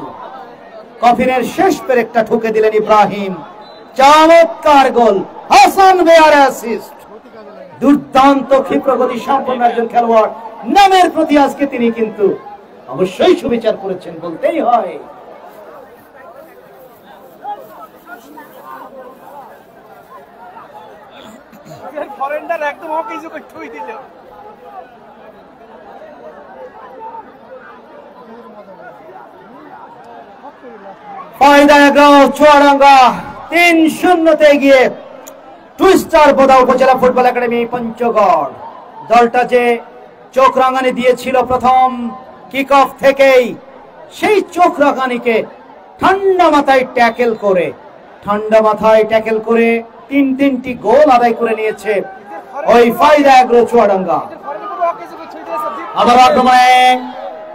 S1: কফিনের শেষ পেরেকটা ঠুকে দিলেন ইব্রাহিম, চমৎকার গোল। হাসান বেয়ার অ্যাসিস্ট, দুর্দান্ত ক্ষিপ্রগতি সম্পন্ন একজন খেলোয়াড়, নামের প্রতি আজকে তিনি কিন্তু অবশ্যই সুবিচার করেছেন বলতেই হয়।
S2: ফরেনার একদম কিছু করতেই দিল।
S1: ফাহিদা এগ্রো, চুয়াডাঙ্গা 3-0 গিয়ে টুইস্টার বোদা উপজেলা ফুটবল একাডেমি পঞ্চগড় দলটা যে চোখ রাঙানি দিয়েছিল প্রথম কিক অফ থেকেই, সেই চোখ রাঙানিকে ঠান্ডা মাথায় ট্যাকেল করে তিনটি গোল আদায় করে নিয়েছে ওই ফায়দা এগ্রো চুয়াডাঙ্গা। আবার আক্রমণে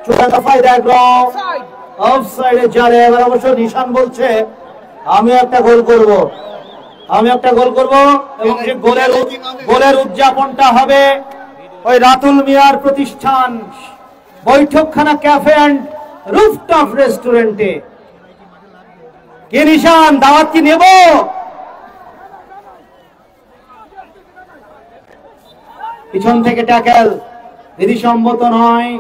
S1: চুয়াডাঙ্গা ফায়দা এগ্রো অফসাইডে জালে। এবার অবশ্য নিশান বলছে আমি একটা গোল করব এবং যে গোলের উদযাপনটা হবে ওই রাতুল মিয়ার প্রতিষ্ঠান বৈঠকখানা ক্যাফে অ্যান্ড রুফটপ রেস্টুরেন্টে। কি নিশান, দাওয়াত কি নেব? পিছন থেকে ট্যাকেল বিধিসম্মত নয়।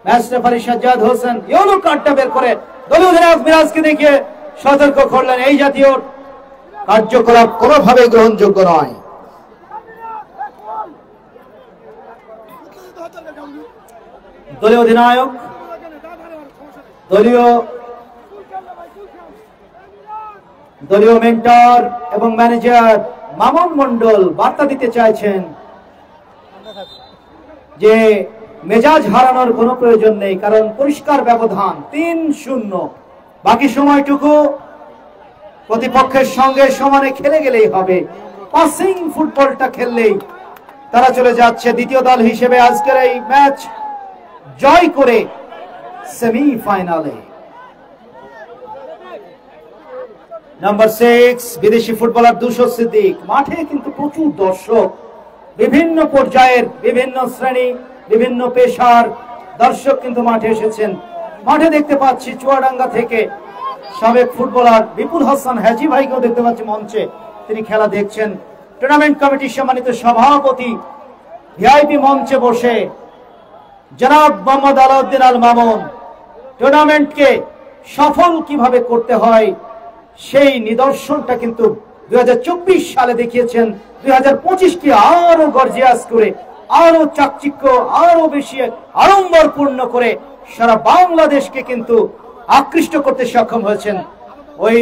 S1: Match referee Sajjad Hossain yellow কার্ডটা বের করে দলীয় অধিনায়ক মিরাজকে দেখে সতর্ক করলেন এই জাতীয় কার্যকলাপ কোনোভাবে গ্রহণযোগ্য নয়। দলীয় অধিনায়ক দলীয় মেন্টর এবং ম্যানেজার মামুন মন্ডল বার্তা দিতে চাইছেন যে মেজাজ হারানোর কোনো প্রয়োজন নেই, কারণ পরিষ্কার ব্যবধান 3-0। বাকি সময়টুকু প্রতিপক্ষের সঙ্গে সমানে খেলে গেলেই হবে। পাসিং ফুটবলটা খেললেই তারা চলে যাচ্ছে দ্বিতীয় দল হিসেবে আজকের এই ম্যাচ জয় করে সেমিফাইনালে। নাম্বার 6 বিদেশি ফুটবলার দুশো সিদ্দিক। মাঠে কিন্তু প্রচুর দর্শক, বিভিন্ন পর্যায়ের, বিভিন্ন শ্রেণী, বিভিন্ন পেশার দর্শক কিন্তু মাঠে এসেছেন। মাঠে দেখতে পাচ্ছি চুয়াডাঙ্গা থেকে সাবেক ফুটবলার বিপুল হাসান হাজি ভাইকেও দেখতে পাচ্ছি মঞ্চে, তিনি খেলা দেখছেন। টুর্নামেন্ট কমিটির সম্মানিত সভাপতি ভিআইপি মঞ্চে বসে জনাব মোহাম্মদ আলাউদ্দিন আল মামুন টুর্নামেন্টকে সফল কিভাবে করতে হয় সেই নিদর্শনটা কিন্তু 2024 সালে দেখিয়েছেন। 2025কে আরো গর্জিয়াস করে, আরো চাকচিক্য, আরো বেশি আড়ম্বরপূর্ণ করে সারা বাংলাদেশকে কিন্তু আকৃষ্ট করতে সক্ষম হয়েছেন ওই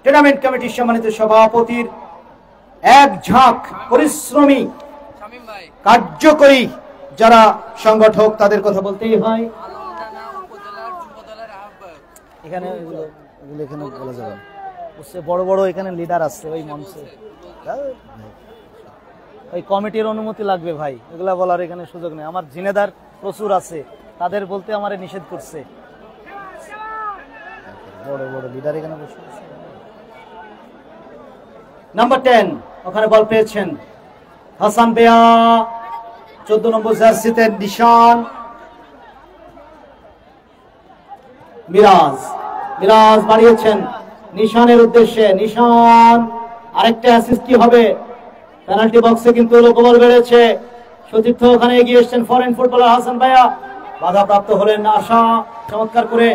S1: টুর্নামেন্ট কমিটির সম্মানিত সভাপতির এক ঝাঁক পরিশ্রমী কার্যকরী যারা সংগঠক, তাদের কথা বলতেই হয়। এখানে বলা যাবে বড় বড় এখানে লিডার আছে ওই মঞ্চে, ওই কমিটির অনুমতি লাগবে ভাই, এগুলা বলার এখানে সুযোগ নেই। আমার জিনেদার প্রচুর আছে, তাদের বলতে আমারে নিষেধ করছে। বড় বড় লিডার এখানে বসে আছে। নাম্বার 10 ওখানে বল পেয়েছেন হাসান বেয়া, 14 নম্বর জার্সিতে নিশান। মিরাজ বাড়িয়েছেন নিশানের উদ্দেশ্যে। নিশান আরেকটা অ্যাসিস্ট কি হবে? পেনাল্টি বক্সে কিন্তু লোকবল বেড়েছে। সতীর্থ ওখানে এগিয়ে এসেছেন ফরেন ফুটবলার হাসান ভাইয়া, বাধাপ্রাপ্ত হলেন আশা, চমৎকার করে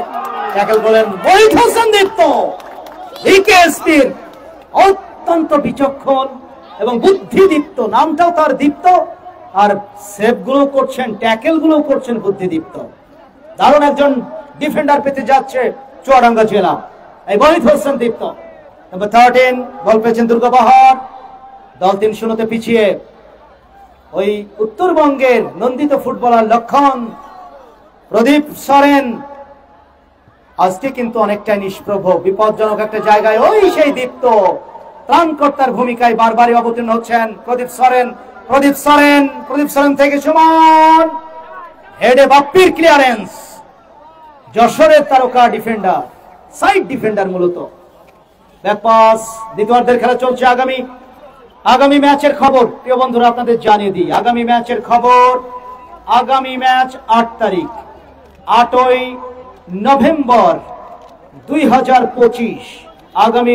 S1: ট্যাকেল করলেন ওয়াহিদ হোসেন দীপ্ত। ভিকেএসপির অত্যন্ত বিচক্ষণ এবং বুদ্ধিদীপ্ত, নামটাও তার দীপ্ত, আর সেভ গুলো করছেন, ট্যাকেল গুলো করছেন বুদ্ধিদীপ্ত। দারুণ একজন ডিফেন্ডার পেতে যাচ্ছে চুয়াডাঙ্গা জেলা, এই ওয়াহিদ হোসেন দীপ্ত। নাম্বার 13 বল পেয়েছেন দুর্গাবাহার। দল 3-0 পিছিয়ে। ওই উত্তরবঙ্গের নন্দিত ফুটবলার লক্ষণ, প্রদীপ সরেন আজকে কিন্তু অনেকটাই নিষ্প্রভ, বিপজ্জনক একটা জায়গায়। ওই সেই দীপ্ত ত্রাণকর্তার ভূমিকায় বারবারই অবতীর্ণ হচ্ছেন প্রদীপ সরেন থেকে সমান হেডে বাপ্পির ক্লিয়ারেন্স। যশোরের তারকা ডিফেন্ডার, সাইড ডিফেন্ডার মূলত। ব্যাকপাস, দ্বিতীয়ার্ধের খেলা চলছে। আগামী ম্যাচের খবর প্রিয় বন্ধুরা আপনাদের জানিয়ে দিই। আগামী ম্যাচের খবর, আগামী ম্যাচ 8 তারিখ 8ই নভেম্বর 2025। আগামী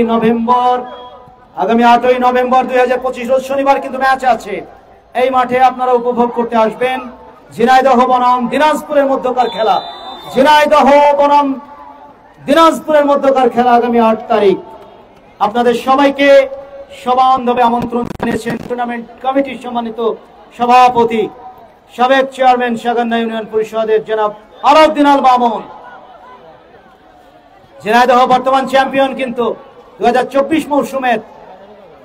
S1: 8ই নভেম্বর 2025 রোজ শনিবার কিন্তু ম্যাচ আছে। এই মাঠে আপনারা উপভোগ করতে আসবেন। ঝিনাইদহ বনাম দিনাজপুরের মধ্যকার খেলা, দিনাজপুরের মধ্যকার খেলা আগামী 8 তারিখ। আপনাদের সবাইকে সবান্ধবে আমন্ত্রণ জানিয়েছেন টুর্নামেন্ট কমিটির সম্মানিত সভাপতি, সাবেক চেয়ারম্যান সাগান্না ইউনিয়ন পরিষদের জনাব আলাউদ্দিন আল মামুন। ঝিনাইদহ বর্তমান চ্যাম্পিয়ন কিন্তু 2024 মৌসুমের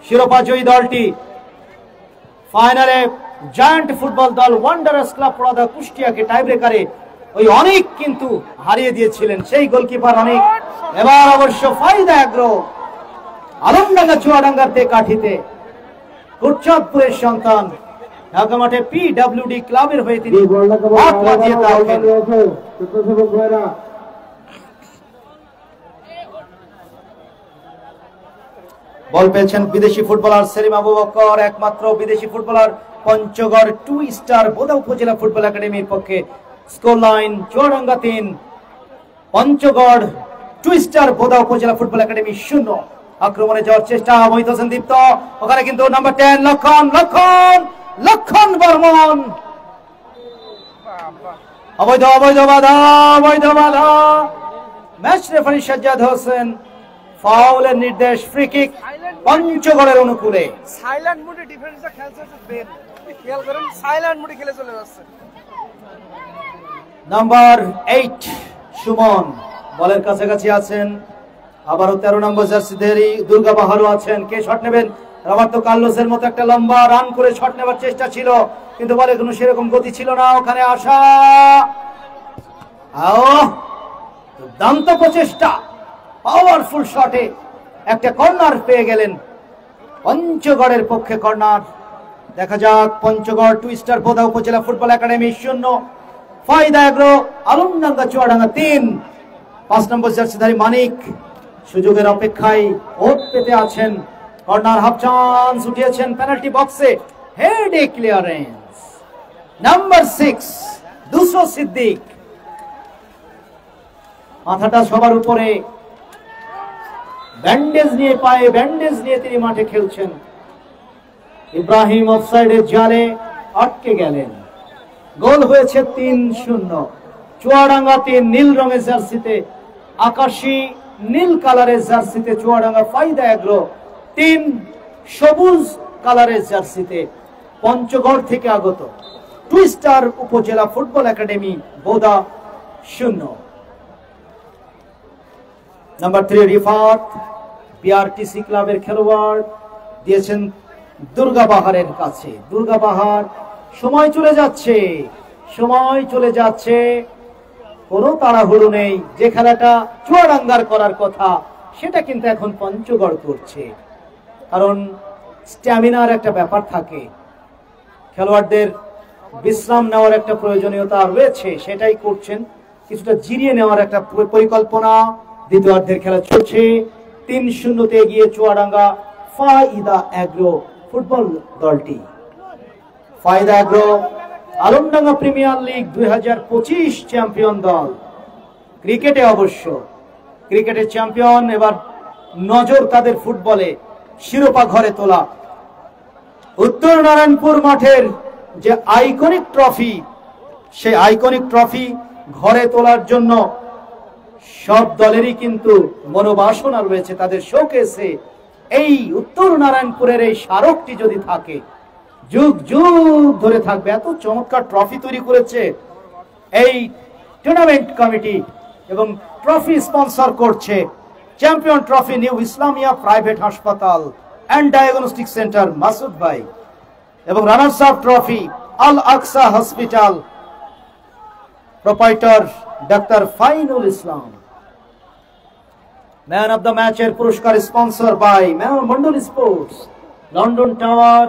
S3: শিরোপা জয়ী দলটি ফাইনালে জায়ান্ট ফুটবল দল ওয়ান্ডারার্স ক্লাব পড়াদা কুষ্টিয়াকে টাইব্রেকারে ওই অনেক কিন্তু হারিয়ে দিয়েছিলেন সেই গোলকিপার অনেক। এবার অবশ্য ফায়দা আগ্রহ আলমডাঙ্গা চুয়াডাঙ্গাতে কাঠিতে কুরচাঁদপুরের সন্তান ঢাকা মাঠে পিডব্লিউডি ক্লাবের হয়ে তিনি হাত লাগিয়ে থাকেন। বল পেয়েছেন বিদেশি ফুটবলার সেলিম আবু বকর, একমাত্র বিদেশি ফুটবলার পঞ্চগড় 2 স্টার বোদা উপজেলা ফুটবল একাডেমির পক্ষে। Score line Chuadanga 3, Panchagarh 2 star Boda উপজেলা ফুটবল একাডেমি 0। আক্রমণে যাওয়ার চেষ্টা মোহিত হোসেন দীপ্ত, ওখানে কিন্তু নাম্বার 10 লক্ষণ বর্মন। অবৈধ বাধা ম্যাচ রেফারি সাজ্জাদ হোসেন, ফাউলের নির্দেশ, ফ্রি কিক পঞ্চগড়ের অনুকূলে।
S2: সাইলেন্ট মোডে ডিফেন্সটা খেলছে বেন, খেয়াল করেন সাইলেন্ট মোডে খেলে চলে যাচ্ছে।
S3: নাম্বার 8 সুমন বলের কাছাকাছি আছেন, আবারও 13 নম্বর জার্সিধারী দুর্গা বাহারও আছেন। কে শট নেবেন? রবার্তো কার্লোসের মতো একটা লম্বা রান করে শট নেবার চেষ্টা ছিল, কিন্তু বলে কোনো সেরকম গতি ছিল না। ওখানে আসা দুর্দান্ত প্রচেষ্টা, পাওয়ারফুল শটে একটা কর্নার পেয়ে গেলেন পঞ্চগড়ের পক্ষে। কর্নার দেখা যাক। পঞ্চগড় 2 স্টার বোদা উপজেলা ফুটবল একাডেমি 0, ফায়দা আগ্রহ আলমডাঙ্গা চুয়াডাঙ্গা 3। 5 নম্বর জার্সিধারী মানিক সুযোগের অপেক্ষায় ওট পেতে আছেন। কর্নার, হাফ চান্স উঠিয়েছেন পেনাল্টি বক্সে, হেডে ক্লিয়ারেন্স। নাম্বার 6 দুসরো সিদ্দিক, মাথাটা সবার উপরে, ব্যান্ডেজ নিয়ে, পায়ে ব্যান্ডেজ নিয়ে তিনি মাঠে খেলছেন। ইব্রাহিম অফসাইডের জালে আটকে গেলেন। গোল হয়েছে 3-0। চুয়াডাঙ্গা 3 নীল রঙের জার্সিতে, আকাশী নীল কালারের জার্সিতে চুয়াডাঙ্গা, ফায়দা আগ্রহ 3 সবুজ কালারের জার্সিতে পঞ্চগড় থেকে আগত 2 স্টার উপজেলা football academy Boda 0। Number 3 Rifat BRTC ক্লাবের খেলোয়াড়, দিয়েছেন দুর্গা বাহারের কাছে। দুর্গা বাহার, সময় চলে যাচ্ছে, কোনো তাড়াহুড়ো নেই। যে খেলাটা চুয়াডাঙ্গার করার কথা সেটা কিন্তু এখন পঞ্চগড় করছে, কারণ স্ট্যামিনার একটা ব্যাপার থাকে, খেলোয়াড়দের বিশ্রাম নেওয়ার একটা প্রয়োজনীয়তা রয়েছে, সেটাই করছেন। কিছুটা জিরিয়ে নেওয়ার একটা পরিকল্পনা। দ্বিতীয়ার্ধের খেলা চলছে, 3-0 এগিয়ে চুয়াডাঙ্গা ফায়দা আগ্রহ ফুটবল দলটি। ফায়দা আগ্রহ আলমডাঙ্গা প্রিমিয়ার লিগ 2025 চ্যাম্পিয়ন দল। ক্রিকেটে অবশ্য ক্রিকেটের চ্যাম্পিয়ন। এবার নজর তাদের ফুটবলে, শিরোপা ঘরে তোলা। উত্তর নারায়ণপুর মাঠের যে আইকনিক ট্রফি, সেই আইকনিক ট্রফি ঘরে তোলার জন্য সব দলেরই কিন্তু মনোবাসনা রয়েছে তাদের শোকেসে। এই উত্তর নারায়ণপুরের এই স্মারকটি যদি থাকে, যুগ যুগ ধরে থাকবে। এত চমৎকার ট্রফি তৈরি করেছে এই টুর্নামেন্ট কমিটি, এবং ট্রফি স্পন্সর করছে champion trophy new Islamia private হাসপাতাল অ্যান্ড ডায়াগনস্টিক সেন্টার মাসুদ ভাই, এবং runners up trophy Al Aqsa hospital, proprietor doctor Fainul Islam. Man of the ম্যাচের পুরস্কার sponsor by Mondal sports, London tower,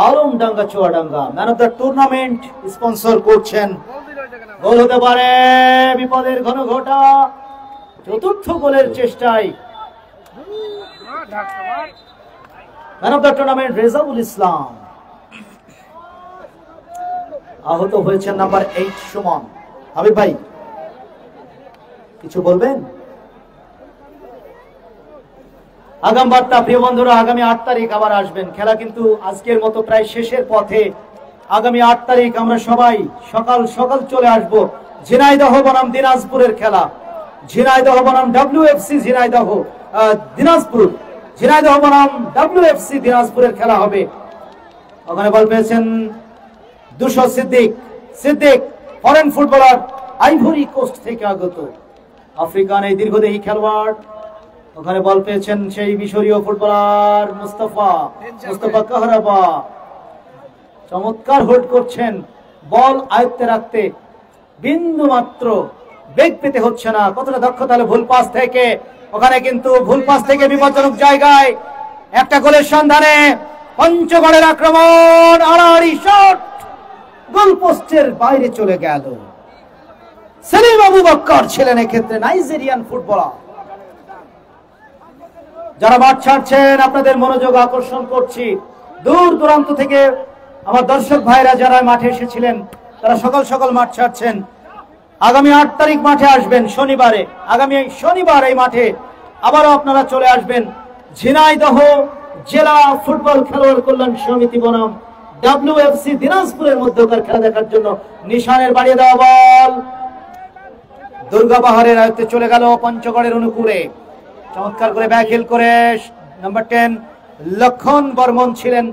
S3: Alamdanga Chuadanga. Man of the tournament sponsor করছেন, গোল হতে পারে, বিপদের ঘন ঘটা, চতুর্থ গোলের চেষ্টায় man of the tournament Rezaul Islam. আহত হয়েছেন নাম্বার 8 সুমন। হাবিব ভাই কিছু বলবেন? আগাম বার্তা, প্রিয় বন্ধুরা, আগামী 8 তারিখ আবার আসবেন। খেলা কিন্তু আজকের মতো প্রায় শেষের পথে। আগামী 8 তারিখ আমরা সবাই সকাল সকাল চলে আসব। ঝিনাইদহ বনাম দিনাজপুরের খেলা, ঝিনাইদহ বনাম WFC দিনাজপুর, ঝিনাইদহ বনাম WFC দিনাজপুরের খেলা হবে। ওখানে বল পেয়েছেন দুশো Siddique, foreign footballer, Ivory Coast থেকে আগত, আফ্রিকান এই দীর্ঘদেহী খেলোয়াড়। ওখানে বল পেয়েছেন সেই মিশরীয় ফুটবলার মুস্তাফা কাহরাবা, চমৎকার হোল্ড করছেন, বল আয়ত্তে রাখতে বিন্দু মাত্র বেগ পেতে হচ্ছে না। কতটা দক্ষতা হলে ভুল পাস থেকে, ওখানে কিন্তু ভুল পাস থেকে বিপজ্জনক জায়গায় একটা গোলের সন্ধানে পঞ্চগড়ের আক্রমণ, আড়াআড়ি শট, গোল পোস্টের বাইরে চলে গেল। সেলিম আবু বক্কর ছিলেন এক্ষেত্রে নাইজেরিয়ান ফুটবলার। যারা মাঠ ছাড়ছেন আপনাদের মনোযোগ আকর্ষণ করছি, দূর দূরান্ত থেকে আমার দর্শক ভাইরা যারা মাঠে এসেছিলেন তারা সকাল সকাল মাঠ ছাড়ছেন। আগামী 8 তারিখ মাঠে আসবেন, শনিবারে, আগামী শনিবার এই মাঠে আবারও আপনারা চলে আসবেন। ঝিনাইদহ জেলা ফুটবল খেলোয়াড় কল্যাণ সমিতি বনাম WFC দিনাজপুরের মধ্যকার খেলা দেখার জন্য। নিশানের বাড়িয়ে দেওয়া বল দুর্গাবাহারের আয়ত্তে চলে গেল পঞ্চগড়ের অনুকূলে। চমৎকার করে ব্যাকহিল করে নাম্বার 10 লক্ষণ বর্মন ছিলেন,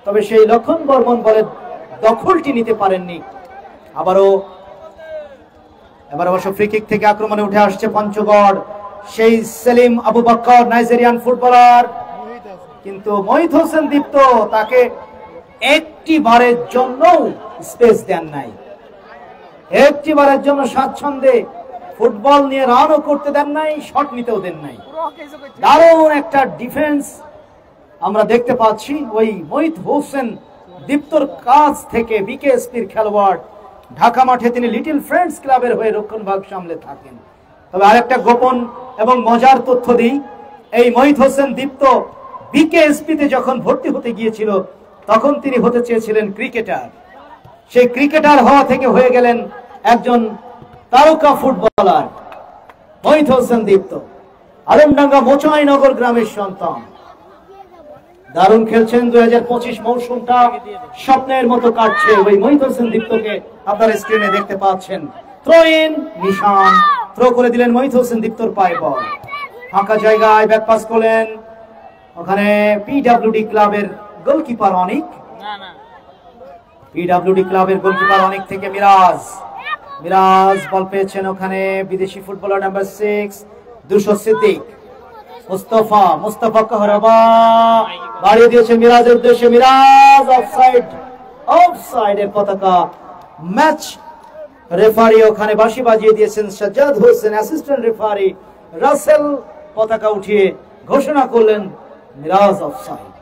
S3: তবে সেই লক্ষণ বর্মন বলে দখলটি নিতে পারেননি। এবার অবশ্য ফ্রি কিক থেকে আক্রমণে উঠে আসছে পঞ্চগড়। সেই সেলিম আবু বক্কর নাইজেরিয়ান ফুটবলার, কিন্তু মহিত হোসেন দীপ্ত তাকে একটি বারের জন্য স্পেস দেন নাই, একটি বারের জন্য স্বাচ্ছন্দ্যে ফুটবল নিয়ে রানও করতে দেন নাই, শট নিতেও দেন নাই। দারুণ একটা ডিফেন্স আমরা দেখতে পাচ্ছি ওই মহিত হোসেন দীপ্তর কাছ থেকে। বিকেএসপির খেলোয়াড়, ঢাকা মাঠে তিনি লিটল ফ্রেন্ডস ক্লাবের হয়ে রক্ষণ ভাগ সামলে থাকেন। তবে আরেকটা গোপন এবং মজার তথ্য দিই, এই মহিত হোসেন দীপ্ত বিকেএসপিতে যখন ভর্তি হতে গিয়েছিল তখন তিনি হতে চেয়েছিলেন ক্রিকেটার। সেই ক্রিকেটার হওয়া থেকে হয়ে গেলেন একজন তারকা ফুটবলার মহিত হোসেন দীপ্ত। আলমডাঙ্গা মোচাইনগর গ্রামের সন্তান, দারুণ খেলছেন। 2025 মৌসুমটা স্বপ্নের মতো কাটছে। ওই মহিত হোসেন দীপ্তকে আপনারা স্ক্রিনে দেখতে পাচ্ছেন। থ্রো ইন, নিশান থ্রো করে দিলেন মহিত হোসেন দীপ্তর পায়ে বল। ফাঁকা জায়গায় ব্যাক পাস করলেন, ওখানে পিডব্লিউডি ক্লাবের গোলকিপার অনিক, পিডব্লিউডি ক্লাবের গোলকিপার অনিক থেকে মিরাজ বল পেয়েছেন। ওখানে বিদেশি ফুটবলার নাম্বার 6 দুশো সিদ্দিক, মুস্তাফা কাহরাবা বাড়িয়ে দিয়েছেন মিরাজের উদ্দেশ্যে। মিরাজ অফসাইড এর পতাকা। ম্যাচ রেফারি ওখানে বাঁশি বাজিয়ে দিয়েছেন সাজ্জাদ হোসেন, অ্যাসিস্ট্যান্ট রেফারি রাসেল পতাকা উঠিয়ে ঘোষণা করলেন মিরাজ অফসাইড।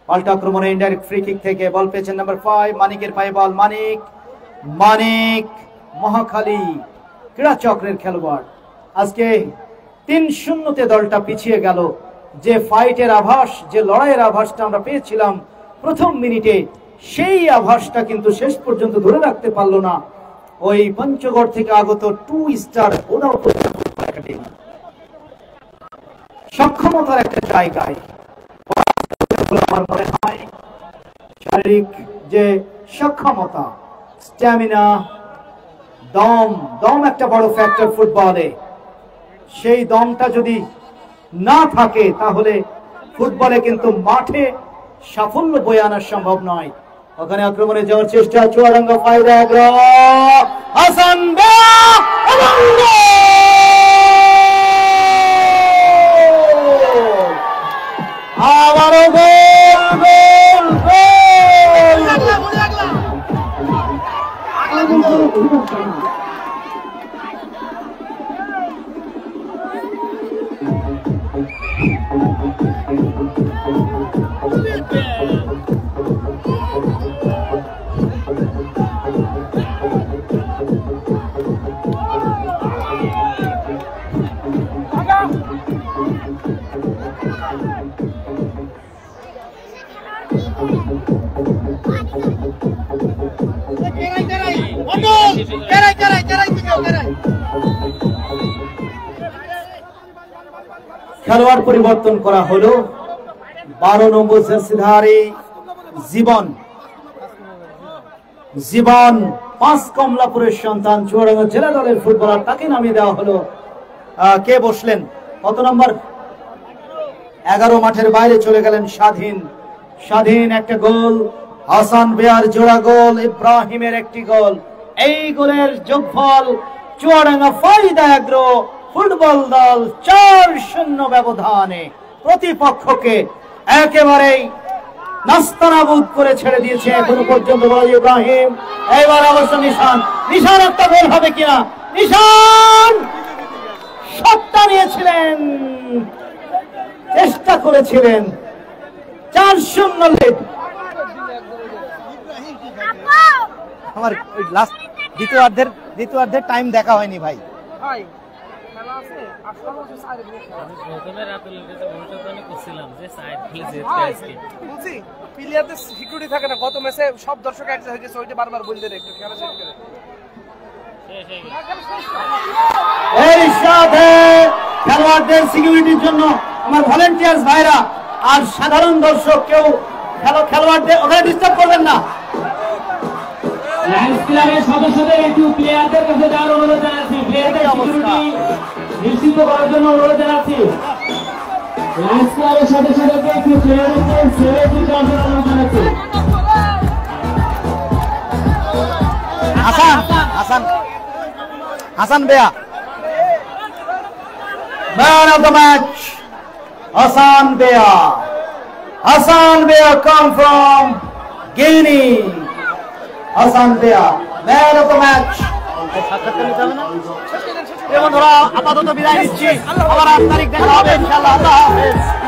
S3: পাল্টা আক্রমণে ইনডাইরেক্ট ফ্রি কিক থেকে বল পেয়েছেন নাম্বার 5 মানিকের পায়ে বল। মানিক মহাখালী ক্রীড়া চক্রের খেলোয়াড়। আজকে 3-0 দলটা পিছিয়ে গেল। যে ফাইটের আভাস, যে লড়াইয়ের আভাসটা আমরা পেয়েছিলাম প্রথম মিনিটে, সেই আভাসটা কিন্তু শেষ পর্যন্ত ধরে রাখতে পারলো না ওই পঞ্চগড় থেকে আগত 2 স্টার সক্ষমতার একটা জায়গায়। আমার মনে হয় শারীরিক যে সক্ষমতা, স্ট্যামিনা, দম একটা বড় ফ্যাক্টর ফুটবলে। সেই দমটা যদি না থাকে তাহলে ফুটবলে কিন্তু মাঠে সাফল্য বয়ে আনা সম্ভব নয়। ওখানে আক্রমণে যাওয়ার চেষ্টা, চুয়াডাঙ্গা ফাইদা আগ্রহ, হাসান আবারও গোল। খেলোয়াড় পরিবর্তন করা হলো। 12 নম্বর জার্সিধারী জীবন 5 কমলাপুরের সন্তান, চুয়াডাঙ্গা জেলা দলের ফুটবলার, তাকে নামিয়ে দেওয়া হলো। কে বসলেন? কত নম্বর? 11 মাঠের বাইরে চলে গেলেন স্বাধীন একটা গোল, হাসান বেয়ার জোড়া গোল, ইব্রাহিমের একটি গোল। এই গোলের যোগফল চুয়াডাঙ্গা ফাইদা আগ্রহ ফুটবল দল 4-0 ব্যবধানে প্রতিপক্ষকে একেবারেই নাস্তানাবুদ করে ছেড়ে দিয়েছে এখনো পর্যন্ত বলা ইব্রাহিম। এবার অবশ্য নিশান একটা গোল হবে কিনা, নিশান শটটা নিয়েছিলেন, চেষ্টা করেছিলেন। 4-0 লিড। আমার লাস্ট দ্বিতীয়ার্ধের টাইম দেখা হয়নি ভাই।
S2: ভাই খেলা আছে 8 বছর সাইড
S4: প্রথমে রাতুলের কাছে ভবিষ্যৎবাণী করছিলাম যে সাইড খেলে জিতবে আজকে।
S2: বলছি প্লেয়ারদের সিকিউরিটি থাকে না, গত ম্যাচে সব দর্শক এক জায়গায় গেছে, ওইটা বারবার বলতে রে একটু খেলা শেষ করে।
S3: এই সাথে খেলোয়াড়দের সিকিউরিটির জন্য আমার ভলেন্টিয়ার্স ভাইরা আর সাধারণ দর্শক কেউ খেলোয়াড়দের ওখানে ডিস্টার্ব করবেন না।
S5: লায়ন্স ক্লাবের সদস্যদের একটু প্লেয়ারদের কাছে যাওয়ার অনুরোধ জানাচ্ছি, প্লেয়ারদের সিকিউরিটি নিশ্চিত করার জন্য অনুরোধ জানাচ্ছি। লায়ন্স ক্লাবের সদস্যদেরকে একটু প্লেয়ারদের ছেড়ে দিতে অনুরোধ জানাচ্ছি।
S3: হাসান বেয়া, man of the match Hasan বেয়া। হাসান বেয়া come from Guinea. হাসান বেয়া ম্যান অফ দ্য ম্যাচ। বন্ধুরা আপাতত বিদায় নিচ্ছি, আবার 8 তারিখ দেখা হবে ইনশাআল্লাহ। আল্লাহ হাফেজ।